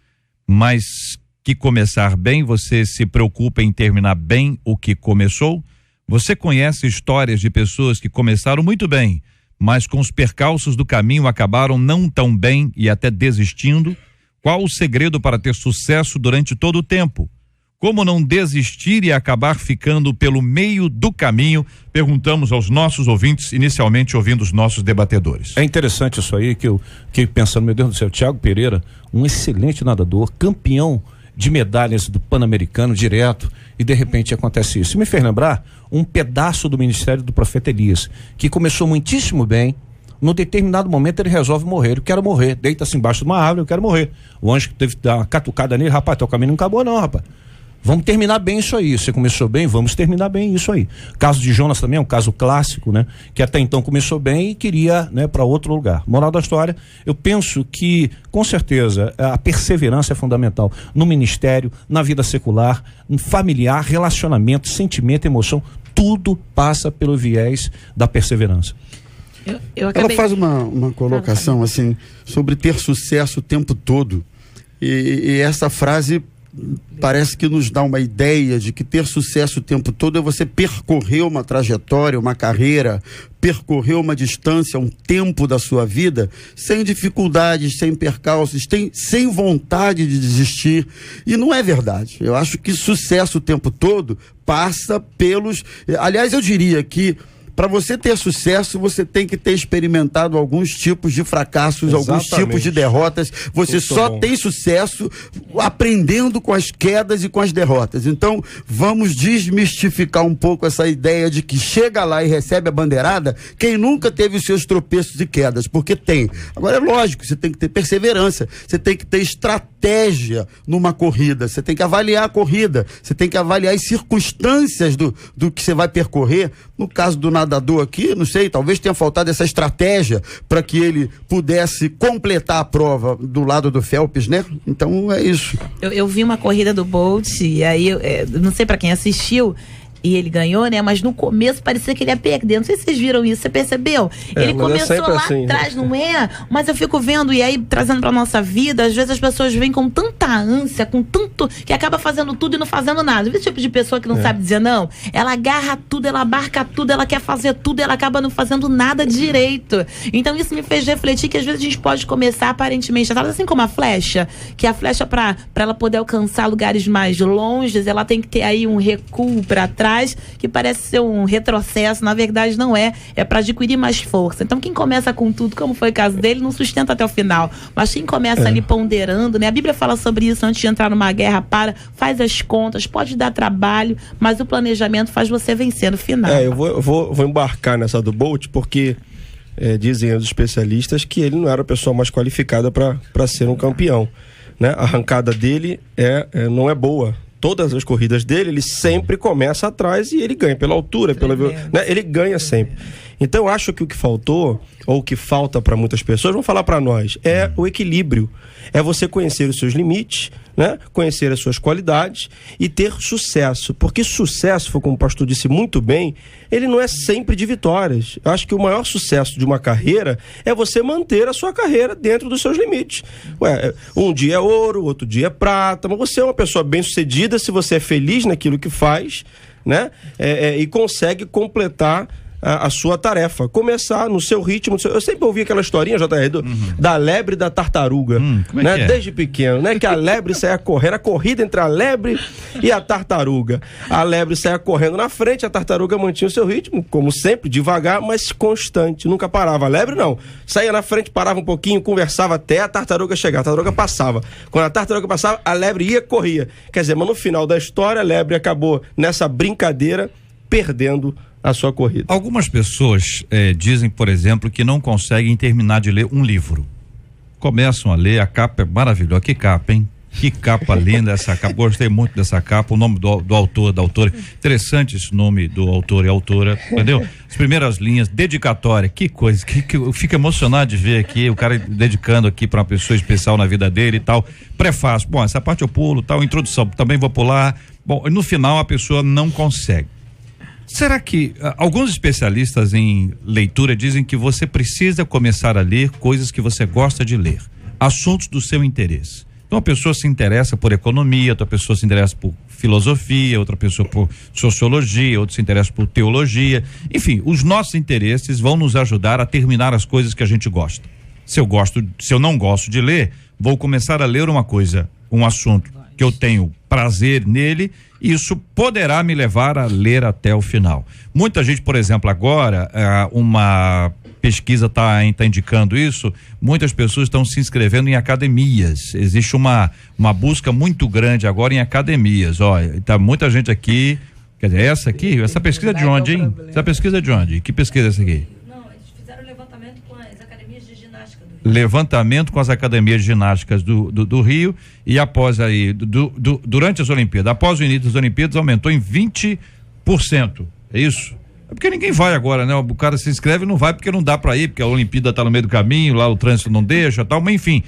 mas que começar bem, você se preocupa em terminar bem o que começou? Você conhece histórias de pessoas que começaram muito bem, mas com os percalços do caminho acabaram não tão bem e até desistindo? Qual o segredo para ter sucesso durante todo o tempo? Como não desistir e acabar ficando pelo meio do caminho? Perguntamos aos nossos ouvintes, inicialmente ouvindo os nossos debatedores. É interessante isso aí, que eu fiquei pensando, meu Deus do céu, Thiago Pereira, um excelente nadador, campeão de medalhas do Pan-Americano direto, e de repente acontece isso. Me fez lembrar um pedaço do ministério do profeta Elias, que começou muitíssimo bem. Num determinado momento ele resolve morrer. Eu quero morrer. Deita-se embaixo de uma árvore, eu quero morrer. O anjo teve que dar uma catucada nele. Rapaz, teu caminho não acabou não, rapaz. Vamos terminar bem isso aí. Você começou bem, vamos terminar bem isso aí. O caso de Jonas também é um caso clássico, né? Que até então começou bem e queria, né, para outro lugar. Moral da história, eu penso que, com certeza, a perseverança é fundamental no ministério, na vida secular, no familiar, relacionamento, sentimento, emoção. Tudo passa pelo viés da perseverança. Ela faz uma colocação assim sobre ter sucesso o tempo todo, e essa frase parece que nos dá uma ideia de que ter sucesso o tempo todo é você percorrer uma trajetória, uma carreira, percorrer uma distância, um tempo da sua vida sem dificuldades, sem percalços, sem vontade de desistir. E não é verdade. Eu acho que sucesso o tempo todo passa pelos... Aliás, eu diria que para você ter sucesso, você tem que ter experimentado alguns tipos de fracassos, alguns tipos de derrotas. Você só tem sucesso aprendendo com as quedas e com as derrotas. Então, vamos desmistificar um pouco essa ideia de que chega lá e recebe a bandeirada quem nunca teve os seus tropeços e quedas, porque tem. Agora, é lógico, você tem que ter perseverança, você tem que ter estratégia numa corrida, você tem que avaliar a corrida, você tem que avaliar as circunstâncias do que você vai percorrer. No caso do nadador aqui, não sei, talvez tenha faltado essa estratégia para que ele pudesse completar a prova do lado do Phelps, né? Então é isso. Eu vi uma corrida do Bolt, e aí, não sei para quem assistiu, e ele ganhou, né? Mas no começo parecia que ele ia perder. Não sei se vocês viram isso, você percebeu? Ele começou lá assim, atrás, não é? Mas eu fico vendo, e aí trazendo pra nossa vida, às vezes as pessoas vêm com tanta ânsia, com tanto, que acaba fazendo tudo e não fazendo nada. Esse tipo de pessoa que não sabe dizer não, ela agarra tudo, ela abarca tudo, ela quer fazer tudo, ela acaba não fazendo nada direito. Então isso me fez refletir que às vezes a gente pode começar aparentemente, assim como a flecha, que a flecha pra ela poder alcançar lugares mais longes, ela tem que ter aí um recuo pra trás, que parece ser um retrocesso, na verdade não é para adquirir mais força. Então quem começa com tudo, como foi o caso dele, não sustenta até o final, mas quem começa ali ponderando, né? A Bíblia fala sobre isso antes de entrar numa guerra, faz as contas, pode dar trabalho, mas o planejamento faz você vencer no final. Eu vou embarcar nessa do Bolt, porque dizem os especialistas que ele não era a pessoa mais qualificada para ser um campeão, né? A arrancada dele não é boa. Todas as corridas dele, ele sempre começa atrás e ele ganha pela altura, né? Ele ganha sempre. Então, eu acho que o que faltou, ou o que falta para muitas pessoas, vão falar para nós, é o equilíbrio. É você conhecer os seus limites, né? Conhecer as suas qualidades e ter sucesso. Porque sucesso, como o pastor disse muito bem, ele não é sempre de vitórias. Eu acho que o maior sucesso de uma carreira é você manter a sua carreira dentro dos seus limites. Um dia é ouro, outro dia é prata, mas você é uma pessoa bem-sucedida se você é feliz naquilo que faz, né? E consegue completar a sua tarefa, começar no seu ritmo. Eu sempre ouvi aquela historinha, JR, da lebre e da tartaruga, né? Desde pequeno, né? Que a lebre saia correndo, a corrida entre a lebre e a tartaruga. A lebre saia correndo na frente, a tartaruga mantinha o seu ritmo, como sempre, devagar, mas constante, nunca parava. A lebre não, saía na frente, parava um pouquinho, conversava até a tartaruga chegar, a tartaruga passava. Quando a tartaruga passava, a lebre ia, corria. Quer dizer, mas no final da história, a lebre acabou nessa brincadeira, perdendo a sua corrida. Algumas pessoas dizem, por exemplo, que não conseguem terminar de ler um livro. Começam a ler, a capa é maravilhosa. Que capa, hein? Que capa linda essa capa, gostei muito dessa capa, o nome do autor, da autora, interessante esse nome do autor e autora, entendeu? As primeiras linhas, dedicatória, que coisa, que eu fico emocionado de ver aqui, o cara dedicando aqui para uma pessoa especial na vida dele e tal. Prefácio, bom, essa parte eu pulo, tal, introdução, também vou pular. Bom, no final a pessoa não consegue. Será que alguns especialistas em leitura dizem que você precisa começar a ler coisas que você gosta de ler, assuntos do seu interesse? Então a pessoa se interessa por economia, outra pessoa se interessa por filosofia, outra pessoa por sociologia, outra se interessa por teologia. Enfim, os nossos interesses vão nos ajudar a terminar as coisas que a gente gosta. Se eu não gosto de ler, vou começar a ler uma coisa, um assunto que eu tenho prazer nele, e isso poderá me levar a ler até o final. Muita gente, por exemplo, agora, uma pesquisa está indicando isso, muitas pessoas estão se inscrevendo em academias. Existe uma busca muito grande agora em academias. Olha, tá muita gente aqui. Quer dizer, essa pesquisa é de onde, hein? Essa pesquisa é de onde? Que pesquisa é essa aqui? Não, eles fizeram levantamento com as academias de ginástica do Rio. Levantamento com as academias de ginásticas do Rio, e após aí, durante as Olimpíadas, após o início das Olimpíadas, aumentou em 20%. É isso? É porque ninguém vai agora, né? O cara se inscreve e não vai porque não dá para ir, porque a Olimpíada tá no meio do caminho, lá o trânsito não deixa, tal, mas enfim,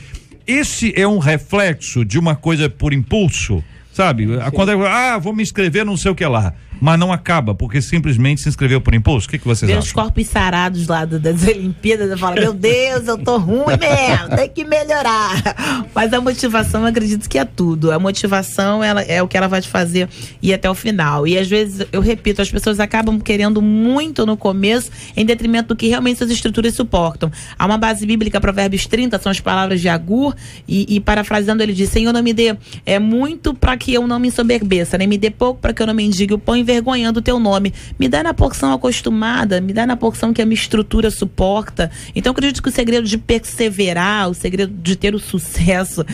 esse é um reflexo de uma coisa por impulso, sabe? Quando vou me inscrever não sei o que lá, mas não acaba, porque simplesmente se inscreveu por impulso. O que vocês acham? Ver os corpos sarados lá das Olimpíadas, eu falo, meu Deus, eu tô ruim mesmo, tem que melhorar. Mas a motivação, eu acredito que é tudo. A motivação, ela é o que ela vai te fazer ir até o final. E às vezes, eu repito, as pessoas acabam querendo muito no começo, em detrimento do que realmente suas estruturas suportam. Há uma base bíblica, Provérbios 30, são as palavras de Agur, e parafraseando, ele diz: Senhor, não me dê muito para que eu não me ensoberbeça, nem me dê pouco para que eu não mendigue o pão, envergonhando o teu nome. Me dá na porção acostumada, me dá na porção que a minha estrutura suporta. Então eu acredito que o segredo de perseverar, o segredo de ter o sucesso,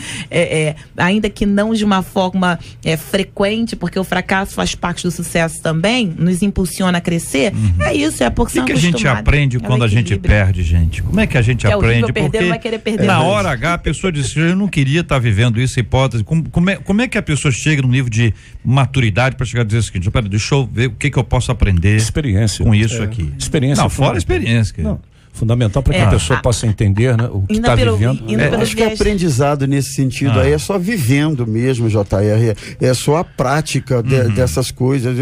ainda que não de uma forma frequente, porque o fracasso faz parte do sucesso também, nos impulsiona a crescer, é isso, é a porção acostumada. O que a gente aprende quando a gente perde, gente? Como é que a gente aprende? Porque não vai querer perder na mais. hora H a pessoa diz: eu não queria estar vivendo isso, hipótese. Como é que a pessoa chega num nível de maturidade para chegar a dizer o seguinte: deixa eu ver o que eu posso aprender experiência com isso aqui. Experiência. Não, fora a experiência. Não. Fundamental para que a pessoa possa entender, né, o que está vivendo. Acho que aprendizado nesse sentido aí é só vivendo mesmo, JR. É só a prática dessas coisas.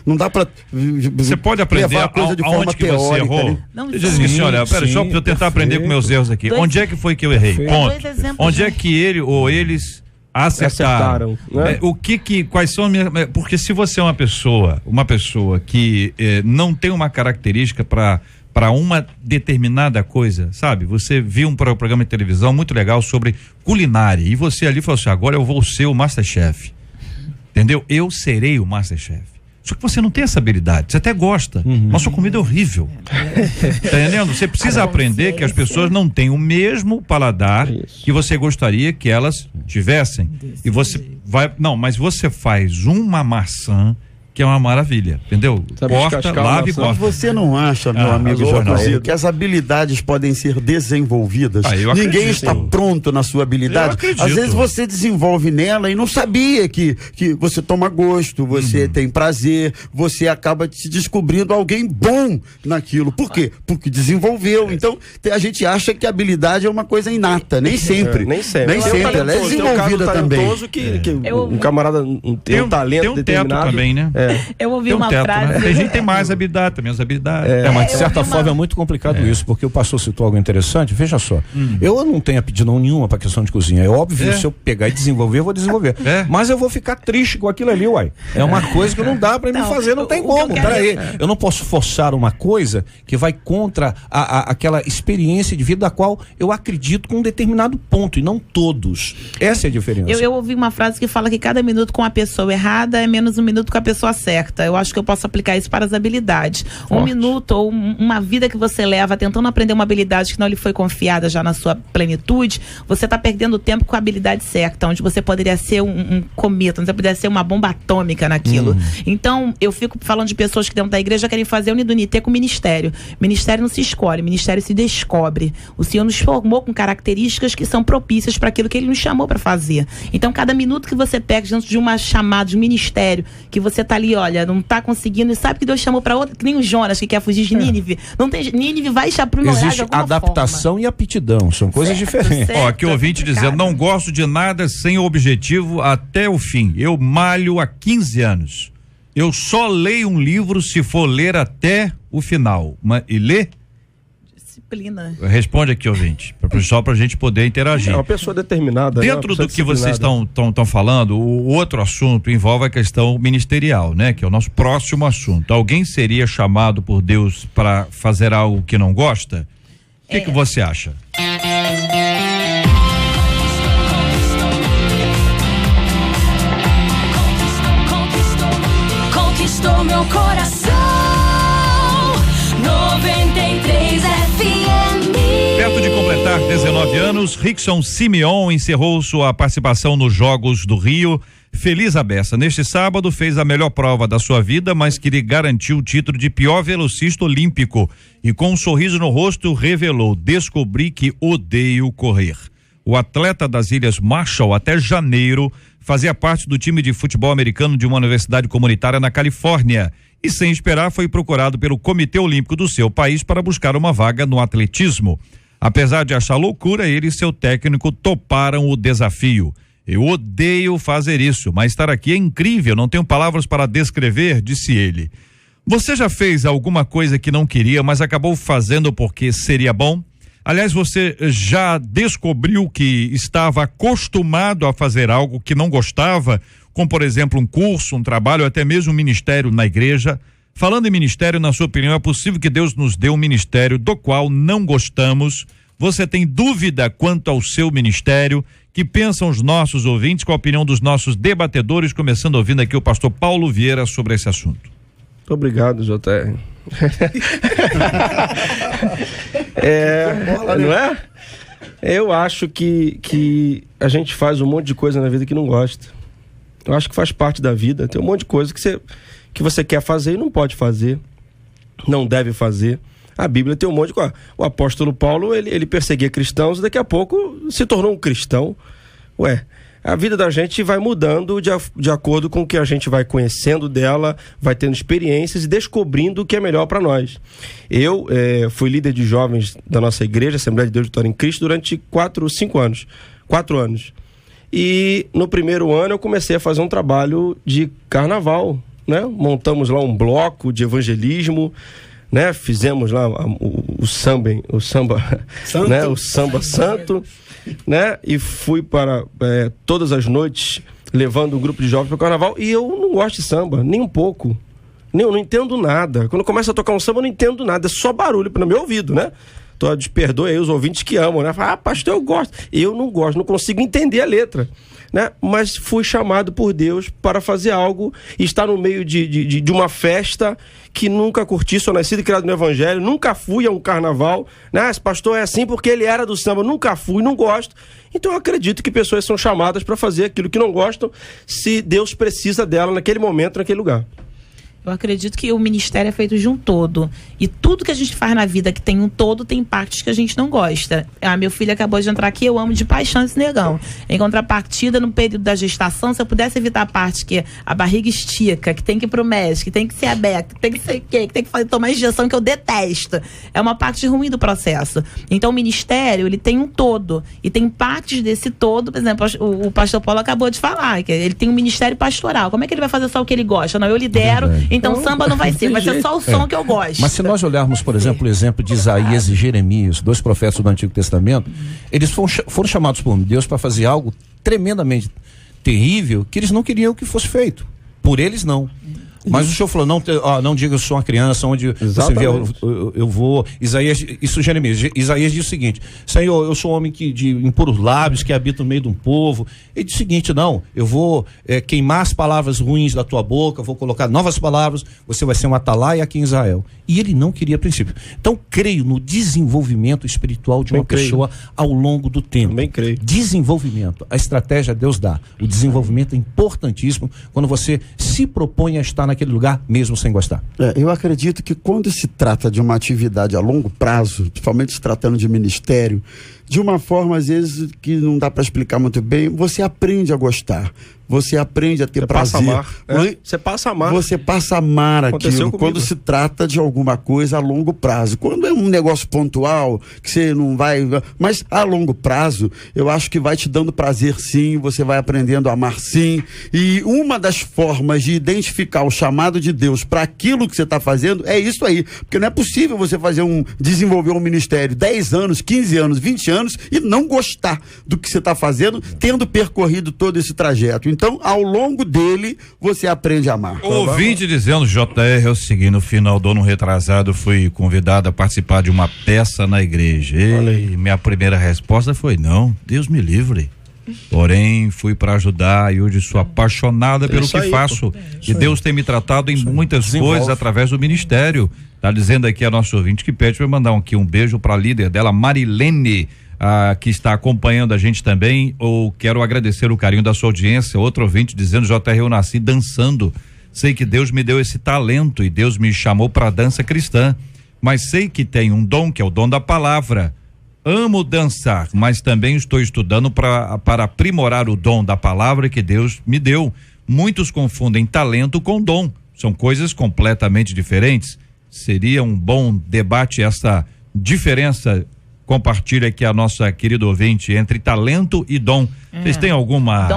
Não dá para. Você pode aprender a coisa de forma teórica. Você errou. Né? Diz assim, olha, deixa eu tentar aprender com meus erros aqui. Onde é que foi que eu errei? Ponto. Onde é que ele ou eles acertaram, né? Quais são porque se você é uma pessoa que não tem uma característica para uma determinada coisa, sabe? Você viu um programa de televisão muito legal sobre culinária e você ali falou assim: agora eu vou ser o Masterchef, entendeu? Eu serei o Masterchef. Só que você não tem essa habilidade, você até gosta, mas sua comida é horrível. Tá entendendo? Você precisa aprender que as pessoas não têm o mesmo paladar que você gostaria que elas tivessem. E você mas você faz uma maçã que é uma maravilha, entendeu? Corta, lava e corta. Você não acha, meu amigo Jornalzinho, que as habilidades podem ser desenvolvidas? Ninguém está pronto na sua habilidade. Às vezes você desenvolve nela e não sabia que você toma gosto, você tem prazer, você acaba se descobrindo alguém bom naquilo. Por quê? Porque desenvolveu. Então, a gente acha que a habilidade é uma coisa inata. Nem sempre. Nem sempre. Ela é desenvolvida também. Um camarada tem um talento determinado também, né? Eu ouvi uma frase. Né? Tem gente que tem mais habilidade, também as habilidades. Mas de certa forma é muito complicado isso, porque o pastor citou algo interessante. Veja só, eu não tenho aptidão nenhuma para questão de cozinha. É óbvio, se eu pegar e desenvolver, eu vou desenvolver. Mas eu vou ficar triste com aquilo ali, uai. É uma coisa que não dá para me fazer, não tem como. Peraí, eu não posso forçar uma coisa que vai contra aquela experiência de vida da qual eu acredito com um determinado ponto, e não todos. Essa é a diferença. Eu ouvi uma frase que fala que cada minuto com a pessoa errada é menos um minuto com a pessoa pessoa certa. Eu acho que eu posso aplicar isso para as habilidades. Forte. Um minuto ou uma vida que você leva tentando aprender uma habilidade que não lhe foi confiada já na sua plenitude, você está perdendo tempo com a habilidade certa, onde você poderia ser um cometa, onde você poderia ser uma bomba atômica naquilo. Então, eu fico falando de pessoas que dentro da igreja querem fazer unidunité com o ministério. Ministério não se escolhe, ministério se descobre. O Senhor nos formou com características que são propícias para aquilo que Ele nos chamou para fazer. Então, cada minuto que você pega dentro de uma chamada, de um ministério, que você tá ali, olha, não tá conseguindo, e sabe que Deus chamou para outra, que nem o Jonas que quer fugir de Nínive. Não tem, Nínive vai chaprunar de alguma adaptação forma. E aptidão, são coisas diferentes. Ó, aqui o ouvinte dizendo, não gosto de nada sem objetivo até o fim. Eu malho há 15 anos. Eu só leio um livro se for ler até o final. E ler? Disciplina. Responde aqui, ouvinte, só pra gente poder interagir. É uma pessoa determinada. Dentro do que vocês estão falando, o outro assunto envolve a questão ministerial, né? Que é o nosso próximo assunto. Alguém seria chamado por Deus para fazer algo que não gosta? O que você acha? Conquistou meu coração. 93 FM. Perto de completar 19 anos, Rickson Simeon encerrou sua participação nos Jogos do Rio. Feliz a beça. Neste sábado fez a melhor prova da sua vida, mas que lhe garantiu o título de pior velocista olímpico. E com um sorriso no rosto revelou: descobri que odeio correr. O atleta das Ilhas Marshall até janeiro fazia parte do time de futebol americano de uma universidade comunitária na Califórnia e, sem esperar, foi procurado pelo Comitê Olímpico do seu país para buscar uma vaga no atletismo. Apesar de achar loucura, ele e seu técnico toparam o desafio. Eu odeio fazer isso, mas estar aqui é incrível, não tenho palavras para descrever, disse ele. Você já fez alguma coisa que não queria, mas acabou fazendo porque seria bom? Aliás, você já descobriu que estava acostumado a fazer algo que não gostava, como por exemplo um curso, um trabalho, até mesmo um ministério na igreja? Falando em ministério, na sua opinião, é possível que Deus nos dê um ministério do qual não gostamos? Você tem dúvida quanto ao seu ministério? Que pensam os nossos ouvintes? Qual a opinião dos nossos debatedores? Começando ouvindo aqui o pastor Paulo Vieira sobre esse assunto. Muito obrigado, JR. Não é? Eu acho que a gente faz um monte de coisa na vida que não gosta. Eu acho que faz parte da vida. Tem um monte de coisa que você quer fazer e não pode fazer, não deve fazer. A Bíblia tem um monte de coisa. O apóstolo Paulo, ele perseguia cristãos e daqui a pouco se tornou um cristão. A vida da gente vai mudando de acordo com o que a gente vai conhecendo dela, vai tendo experiências e descobrindo o que é melhor para nós. Eu fui líder de jovens da nossa igreja, Assembleia de Deus Vitória em Cristo, durante 4 anos. E no primeiro ano eu comecei a fazer um trabalho de carnaval, né? Montamos lá um bloco de evangelismo, né? Fizemos lá o samba, né? O samba santo, né? E fui para todas as noites levando um grupo de jovens para o carnaval. E eu não gosto de samba, nem um pouco. Eu não entendo nada. Quando começa a tocar um samba, eu não entendo nada. É só barulho no meu ouvido, né? Desperdoe aí os ouvintes que amam, né? Fala, pastor, eu gosto. Eu não gosto, não consigo entender a letra, né? Mas fui chamado por Deus para fazer algo e estar no meio de uma festa que nunca curti, sou nascido e criado no evangelho, nunca fui a um carnaval, né? Esse pastor é assim porque ele era do samba, nunca fui, não gosto. Então eu acredito que pessoas são chamadas para fazer aquilo que não gostam, se Deus precisa dela naquele momento, naquele lugar. Eu acredito que o ministério é feito de um todo. E tudo que a gente faz na vida que tem um todo, tem partes que a gente não gosta. Meu filho acabou de entrar aqui, eu amo de paixão esse negão. Em contrapartida, no período da gestação, se eu pudesse evitar a parte que a barriga estica, que tem que ir pro médico, que tem que ser aberto, que tem que ser o quê, que tem que tomar injeção, que eu detesto. É uma parte ruim do processo. Então o ministério, ele tem um todo. E tem partes desse todo, por exemplo, o pastor Paulo acabou de falar, que ele tem um ministério pastoral. Como é que ele vai fazer só o que ele gosta? Não, eu lidero. Então samba não vai ser, vai ser só o som que eu gosto. Mas se nós olharmos, por exemplo, o exemplo de Isaías e Jeremias, 2 profetas do Antigo Testamento, eles foram chamados por Deus para fazer algo tremendamente terrível que eles não queriam que fosse feito. Por eles não. Mas o senhor falou, não diga eu sou uma criança, onde você vê, eu vou. Isaías, isso Jeremias, Isaías diz o seguinte: Senhor, eu sou um homem de impuros lábios, que habita no meio de um povo. Ele diz o seguinte: não, eu vou queimar as palavras ruins da tua boca, vou colocar novas palavras, você vai ser um atalaia aqui em Israel. E ele não queria princípio. Então, creio no desenvolvimento espiritual de uma pessoa ao longo do tempo. Também creio. Desenvolvimento, a estratégia Deus dá. O desenvolvimento é importantíssimo quando você se propõe a estar naquele lugar mesmo sem gostar. Eu acredito que quando se trata de uma atividade a longo prazo, principalmente se tratando de ministério, de uma forma às vezes que não dá para explicar muito bem, você aprende a gostar. Você aprende a ter prazer. Você passa a amar. Você passa a amar aquilo quando se trata de alguma coisa a longo prazo. Quando é um negócio pontual, que você não vai... Mas a longo prazo, eu acho que vai te dando prazer sim, você vai aprendendo a amar sim. E uma das formas de identificar o chamado de Deus para aquilo que você está fazendo é isso aí. Porque não é possível você desenvolver um ministério 10 anos, 15 anos, 20 anos e não gostar do que você está fazendo, tendo percorrido todo esse trajeto. Então, ao longo dele, você aprende a amar. Ouvinte dizendo, JR, é o seguinte: no final do ano retrasado, fui convidado a participar de uma peça na igreja. E minha primeira resposta foi: não, Deus me livre. Porém, fui para ajudar e hoje sou apaixonada pelo que faço. E Deus tem me tratado em muitas coisas através do ministério. Tá dizendo aqui a nossa ouvinte que pede para mandar aqui um beijo para a líder dela, Marilene, que está acompanhando a gente também. Quero agradecer o carinho da sua audiência. Outro ouvinte dizendo: JR, eu nasci dançando. Sei que Deus me deu esse talento e Deus me chamou para a dança cristã, mas sei que tem um dom, que é o dom da palavra. Amo dançar, mas também estou estudando para aprimorar o dom da palavra que Deus me deu. Muitos confundem talento com dom. São coisas completamente diferentes. Seria um bom debate essa diferença. Compartilha aqui a nossa querida ouvinte entre talento e dom. Vocês têm alguma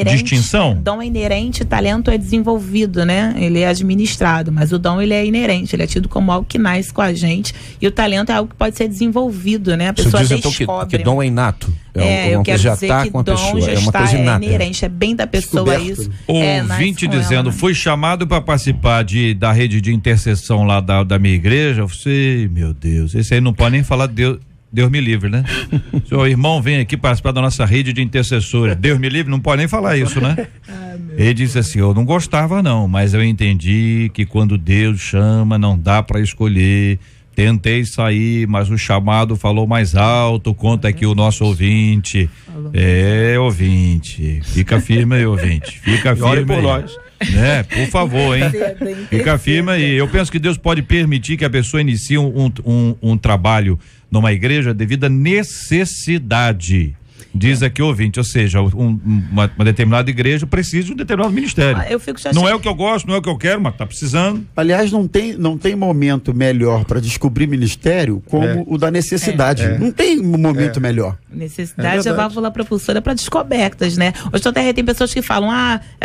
distinção? Dom é inerente, talento é desenvolvido, né? Ele é administrado, mas o dom ele é inerente, ele é tido como algo que nasce com a gente, e o talento é algo que pode ser desenvolvido, né? A pessoa descobre. Então que dom é inato. Eu quero dizer que dom já está inerente, é bem da pessoa isso. Ouvinte dizendo, fui chamado para participar da rede de intercessão lá da minha igreja. Você, meu Deus, esse aí não pode nem falar de Deus me livre, né? Seu irmão vem aqui participar da nossa rede de intercessores. Deus me livre, não pode nem falar isso, né? Ele disse assim: eu não gostava não, mas eu entendi que quando Deus chama não dá para escolher. Tentei sair, mas o chamado falou mais alto. Conta aqui o nosso ouvinte. Ouvinte, fica firme aí, ouvinte. Fica firme por nós. Por favor, hein? Fica firme aí. Eu penso que Deus pode permitir que a pessoa inicie um trabalho numa igreja devido à necessidade. Diz aqui o ouvinte, ou seja, uma determinada igreja precisa de um determinado ministério. Não é o que eu gosto, não é o que eu quero, mas tá precisando. Aliás, não tem momento melhor para descobrir ministério como o da necessidade. Não tem momento melhor. Necessidade é a válvula propulsora para descobertas, né? Hoje até tem pessoas que falam,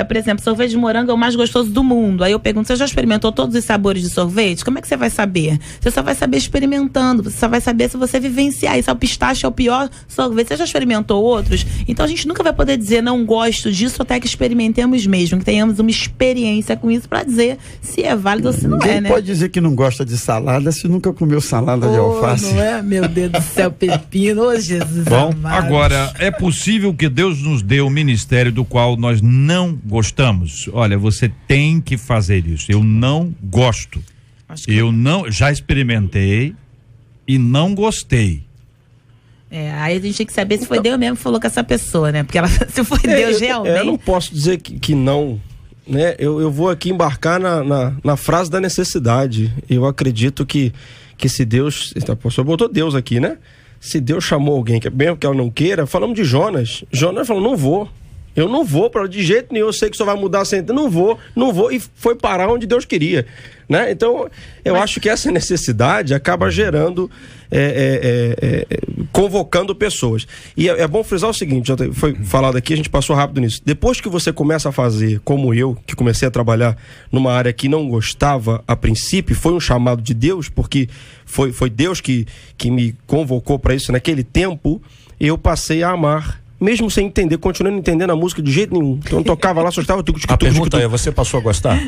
por exemplo, sorvete de morango é o mais gostoso do mundo. Aí eu pergunto, você já experimentou todos os sabores de sorvete? Como é que você vai saber? Você só vai saber experimentando, você só vai saber se você vivenciar isso. O pistache é o pior sorvete. Você já experimentou outros? Então a gente nunca vai poder dizer não gosto disso até que experimentemos mesmo, que tenhamos uma experiência com isso para dizer se é válido ou se não é, né? Pode dizer que não gosta de salada se nunca comeu salada de alface. Não é? Meu Deus do céu, pepino, Jesus. Bom, agora, é possível que Deus nos dê um ministério do qual nós não gostamos? Olha, você tem que fazer isso. Eu não gosto. Já experimentei e não gostei. Aí a gente tem que saber se foi Deus mesmo que falou com essa pessoa, né? Porque se foi Deus realmente... Eu não posso dizer que não, né? Eu vou aqui embarcar na frase da necessidade. Eu acredito que se Deus... A pessoa botou Deus aqui, né? Se Deus chamou alguém, mesmo que ela não queira, falamos de Jonas. Jonas falou, não vou. Eu não vou de jeito nenhum, eu sei que só vai mudar a sentença. Não vou, e foi parar onde Deus queria, né? Então, eu acho que essa necessidade acaba gerando, convocando pessoas. E é bom frisar o seguinte, já foi falado aqui, a gente passou rápido nisso. Depois que você começa a fazer, como eu, que comecei a trabalhar numa área que não gostava a princípio, foi um chamado de Deus, porque foi Deus que me convocou para isso naquele tempo, eu passei a amar mesmo sem entender, continuando entendendo a música de jeito nenhum. Então eu tocava lá, só estava... A pergunta é, você passou a gostar?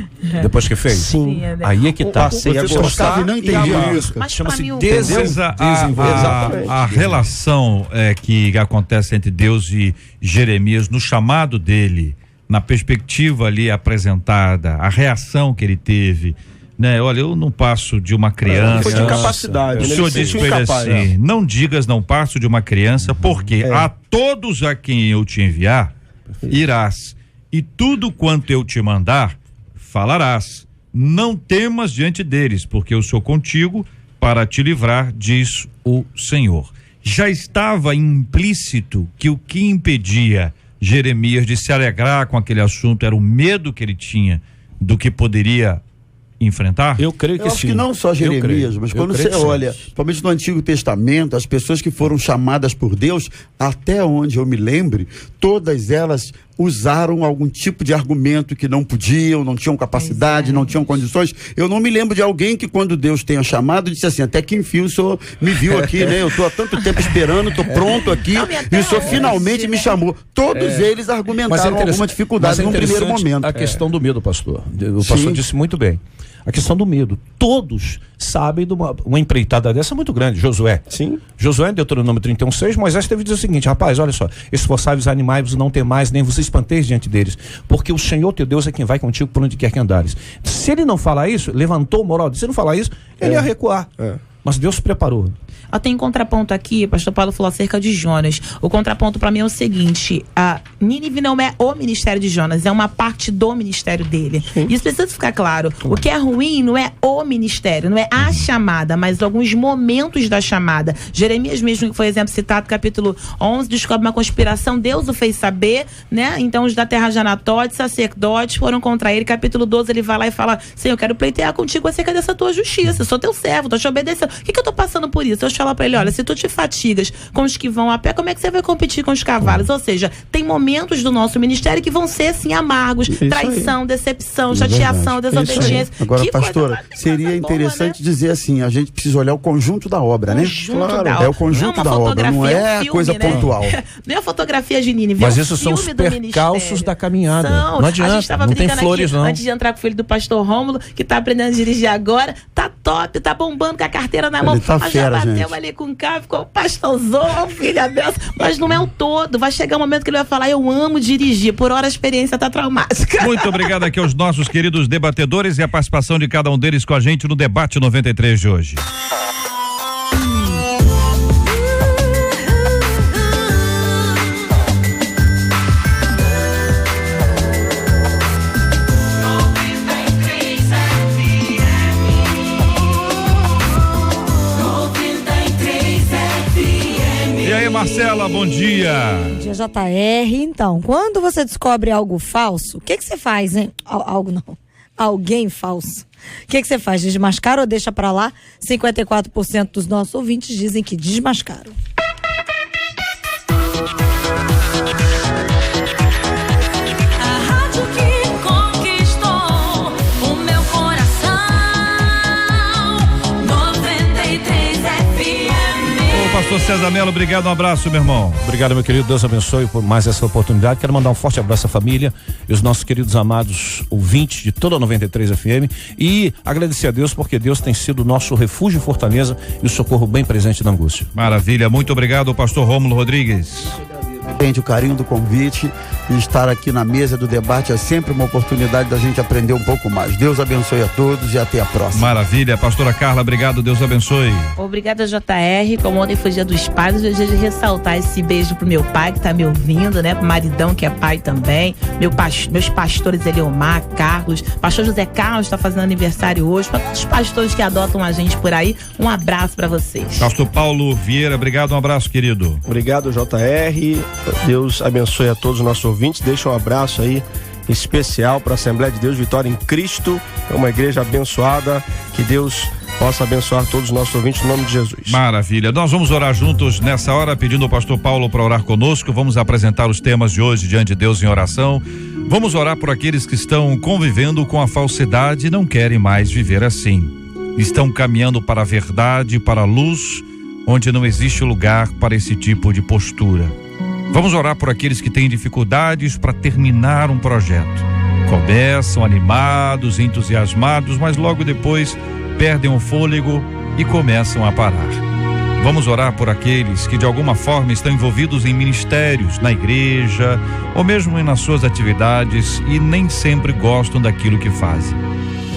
Depois que fez? Sim. Aí é que tá. Passei a gostar e não entendi a música. Mas Chama-se pra mim, Exatamente. A relação que acontece entre Deus e Jeremias no chamado dele, na perspectiva ali apresentada, a reação que ele teve, né? Olha, eu não passo de uma criança. Foi de incapacidade. O senhor disse para ele assim, não digas não passo de uma criança, porque a todos a quem eu te enviar, irás, e tudo quanto eu te mandar, falarás. Não temas diante deles, porque eu sou contigo para te livrar, diz o Senhor. Já estava implícito que o que impedia Jeremias de se alegrar com aquele assunto era o medo que ele tinha do que poderia enfrentar? Eu creio que Eu acho sim. que não só Jeremias, mas quando você olha, sim. principalmente no Antigo Testamento, as pessoas que foram chamadas por Deus, até onde eu me lembre, todas elas usaram algum tipo de argumento que não podiam, não tinham capacidade, não tinham condições. Eu não me lembro de alguém que, quando Deus tenha chamado, disse assim, até que enfim o senhor me viu aqui, né? Eu estou há tanto tempo esperando, estou pronto aqui, e o senhor finalmente me chamou. Todos eles argumentaram alguma dificuldade num primeiro momento. A questão do medo, pastor. O pastor disse muito bem. A questão do medo. Todos sabem de uma empreitada dessa muito grande. Josué. Sim. Josué, em Deuteronômio 31:6, Moisés teve que dizer o seguinte: rapaz, olha só, esforçai-vos, animai-vos, não temais, nem vos espanteis diante deles, porque o Senhor teu Deus é quem vai contigo por onde quer que andares. Se ele não falar isso, levantou o moral, se ele não falar isso, ele ia recuar. Mas Deus se preparou. Tem contraponto aqui, pastor Paulo falou acerca de Jonas. O contraponto para mim é o seguinte: a Nínive não é o ministério de Jonas, é uma parte do ministério dele. Isso precisa ficar claro. O que é ruim não é o ministério, não é a chamada, mas alguns momentos da chamada. Jeremias mesmo, que foi exemplo citado, capítulo 11, descobre uma conspiração, Deus o fez saber, né? Então os da terra de Anatote, sacerdotes, foram contra ele. Capítulo 12, ele vai lá e fala: Senhor, eu quero pleitear contigo acerca dessa tua justiça, eu sou teu servo, tô te obedecendo. O que eu tô passando por isso? Eu falar pra ele: olha, se tu te fatigas com os que vão a pé, como é que você vai competir com os cavalos? Ou seja, tem momentos do nosso ministério que vão ser assim amargos, traição, decepção, chateação, desobediência. Agora, pastora, seria interessante dizer assim, a gente precisa olhar o conjunto da obra, né? É o conjunto da obra, não é a coisa pontual. Nem a fotografia de Nínive. Mas isso são os percalços da caminhada. Não adianta, não tem flores não. Antes de entrar com o filho do pastor Rômulo, que tá aprendendo a dirigir agora, tá top, tá bombando com a carteira na mão. Tá fera, já bateu gente. ali com o carro, ficou pastorzão, filha dessa, mas não é o todo. Vai chegar um momento que ele vai falar: eu amo dirigir, por hora a experiência tá traumática. Muito obrigado aqui aos nossos queridos debatedores e a participação de cada um deles com a gente no Debate 93 de hoje. Marcela, bom dia. Bom dia, JR. Então, quando você descobre algo falso, o que você faz, hein? Alguém falso. O que você faz? Desmascara ou deixa pra lá? 54% dos nossos ouvintes dizem que desmascaram. Pastor César Melo, obrigado, um abraço, meu irmão. Obrigado, meu querido, Deus abençoe por mais essa oportunidade. Quero mandar um forte abraço à família e os nossos queridos amados ouvintes de toda a 93 FM e agradecer a Deus porque Deus tem sido o nosso refúgio e fortaleza e o socorro bem presente na angústia. Maravilha, muito obrigado, pastor Rômulo Rodrigues. O carinho do convite e estar aqui na mesa do debate é sempre uma oportunidade da gente aprender um pouco mais. Deus abençoe a todos e até a próxima. Maravilha, pastora Carla, obrigado, Deus abençoe. Obrigada, JR. Como ontem foi dia dos pais, hoje é dia de ressaltar esse beijo pro meu pai que tá me ouvindo, né? Pro maridão que é pai também, meus pastores Eliomar, Carlos, pastor José Carlos tá fazendo aniversário hoje, para todos os pastores que adotam a gente por aí, um abraço para vocês. Pastor Paulo Vieira, obrigado, um abraço, querido. Obrigado, JR. Deus abençoe a todos os nossos ouvintes. Deixa um abraço aí especial para a Assembleia de Deus Vitória em Cristo. É uma igreja abençoada. Que Deus possa abençoar todos os nossos ouvintes no nome de Jesus. Maravilha. Nós vamos orar juntos nessa hora, pedindo ao pastor Paulo para orar conosco. Vamos apresentar os temas de hoje diante de Deus em oração. Vamos orar por aqueles que estão convivendo com a falsidade e não querem mais viver assim. Estão caminhando para a verdade, para a luz, onde não existe lugar para esse tipo de postura. Vamos orar por aqueles que têm dificuldades para terminar um projeto. Começam animados, entusiasmados, mas logo depois perdem o fôlego e começam a parar. Vamos orar por aqueles que de alguma forma estão envolvidos em ministérios, na igreja ou mesmo nas suas atividades e nem sempre gostam daquilo que fazem.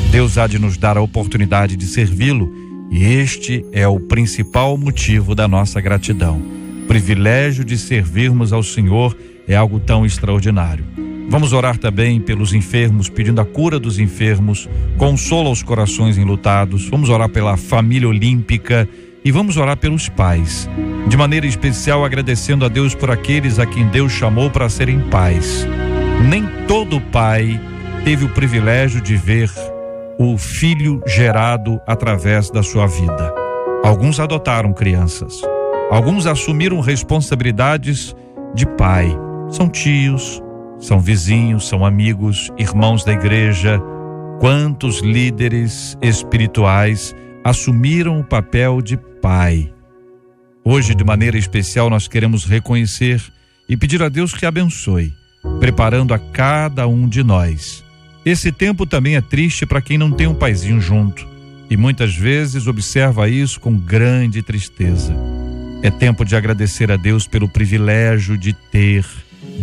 Deus há de nos dar a oportunidade de servi-lo e este é o principal motivo da nossa gratidão. O privilégio de servirmos ao Senhor é algo tão extraordinário. Vamos orar também pelos enfermos, pedindo a cura dos enfermos, consolo aos corações enlutados. Vamos orar pela família olímpica e vamos orar pelos pais. De maneira especial, agradecendo a Deus por aqueles a quem Deus chamou para serem pais. Nem todo pai teve o privilégio de ver o filho gerado através da sua vida. Alguns adotaram crianças. Alguns assumiram responsabilidades de pai. São tios, são vizinhos, são amigos, irmãos da igreja. Quantos líderes espirituais assumiram o papel de pai? Hoje, de maneira especial, nós queremos reconhecer e pedir a Deus que abençoe, preparando a cada um de nós. Esse tempo também é triste para quem não tem um paizinho junto e muitas vezes observa isso com grande tristeza. É tempo de agradecer a Deus pelo privilégio de ter,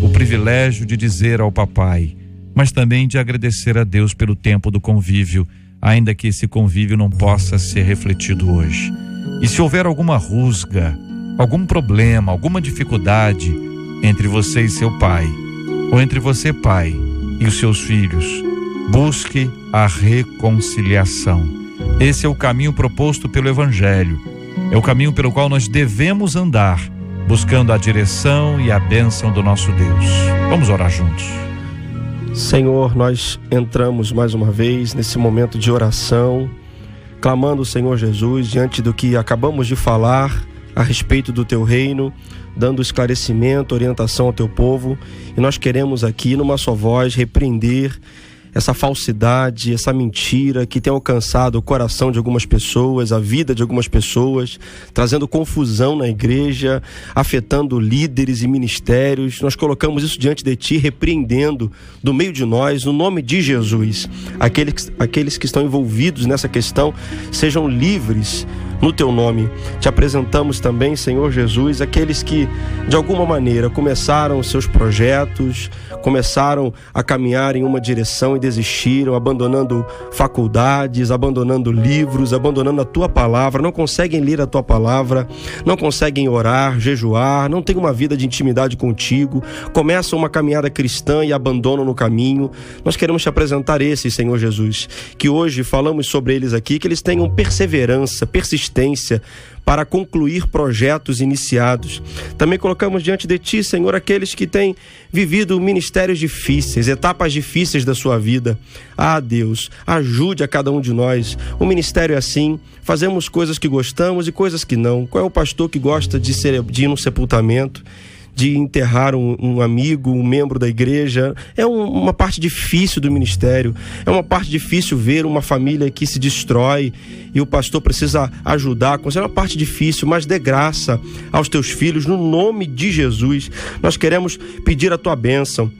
o privilégio de dizer ao papai, mas também de agradecer a Deus pelo tempo do convívio, ainda que esse convívio não possa ser refletido hoje. E se houver alguma rusga, algum problema, alguma dificuldade entre você e seu pai, ou entre você, pai, e os seus filhos, busque a reconciliação. Esse é o caminho proposto pelo Evangelho. É o caminho pelo qual nós devemos andar, buscando a direção e a bênção do nosso Deus. Vamos orar juntos. Senhor, nós entramos mais uma vez nesse momento de oração, clamando, Senhor Jesus, diante do que acabamos de falar a respeito do Teu reino, dando esclarecimento, orientação ao Teu povo, e nós queremos aqui, numa só voz, repreender essa falsidade, essa mentira que tem alcançado o coração de algumas pessoas, a vida de algumas pessoas, trazendo confusão na igreja, afetando líderes e ministérios. Nós colocamos isso diante de Ti, repreendendo do meio de nós, no nome de Jesus. Aqueles que estão envolvidos nessa questão sejam livres no Teu nome. Te apresentamos também, Senhor Jesus, aqueles que de alguma maneira começaram seus projetos, começaram a caminhar em uma direção e desistiram, abandonando faculdades, abandonando livros, abandonando a Tua palavra, não conseguem ler a Tua palavra, não conseguem orar, jejuar, não têm uma vida de intimidade contigo, começam uma caminhada cristã e abandonam no caminho. Nós queremos Te apresentar esses, Senhor Jesus, que hoje falamos sobre eles aqui, que eles tenham perseverança, persistência para concluir projetos iniciados. Também colocamos diante de Ti, Senhor, aqueles que têm vivido ministérios difíceis, etapas difíceis da sua vida. Ah, Deus, ajude a cada um de nós. O ministério é assim, fazemos coisas que gostamos e coisas que não. Qual é o pastor que gosta de ir num sepultamento, de enterrar um amigo, um membro da igreja? É uma parte difícil do ministério, é uma parte difícil ver uma família que se destrói e o pastor precisa ajudar. É uma parte difícil, mas dê graça aos Teus filhos, no nome de Jesus. Nós queremos pedir a Tua bênção.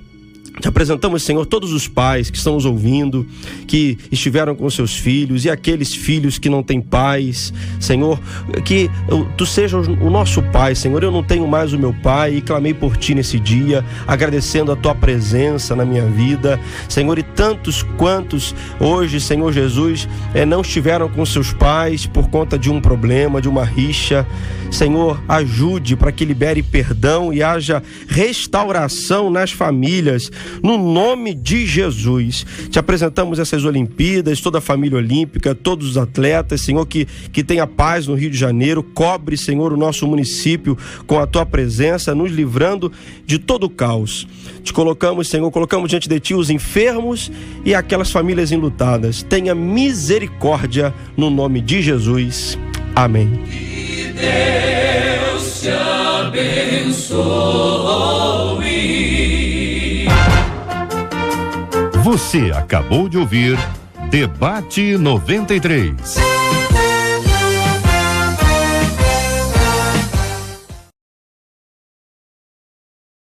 Te apresentamos, Senhor, todos os pais que estão nos ouvindo, que estiveram com seus filhos, e aqueles filhos que não têm pais. Senhor, que Tu sejas o nosso Pai. Senhor, eu não tenho mais o meu pai e clamei por Ti nesse dia, agradecendo a Tua presença na minha vida. Senhor, e tantos quantos hoje, Senhor Jesus, não estiveram com seus pais por conta de um problema, de uma rixa. Senhor, ajude para que libere perdão e haja restauração nas famílias, no nome de Jesus. Te apresentamos essas Olimpíadas, toda a família olímpica, todos os atletas, Senhor, que tenha paz no Rio de Janeiro. Cobre, Senhor, o nosso município com a Tua presença, nos livrando de todo o caos. Te colocamos, Senhor, colocamos diante de Ti os enfermos e aquelas famílias enlutadas. Tenha misericórdia no nome de Jesus. Amém. Que Deus te abençoe. Você acabou de ouvir Debate 93.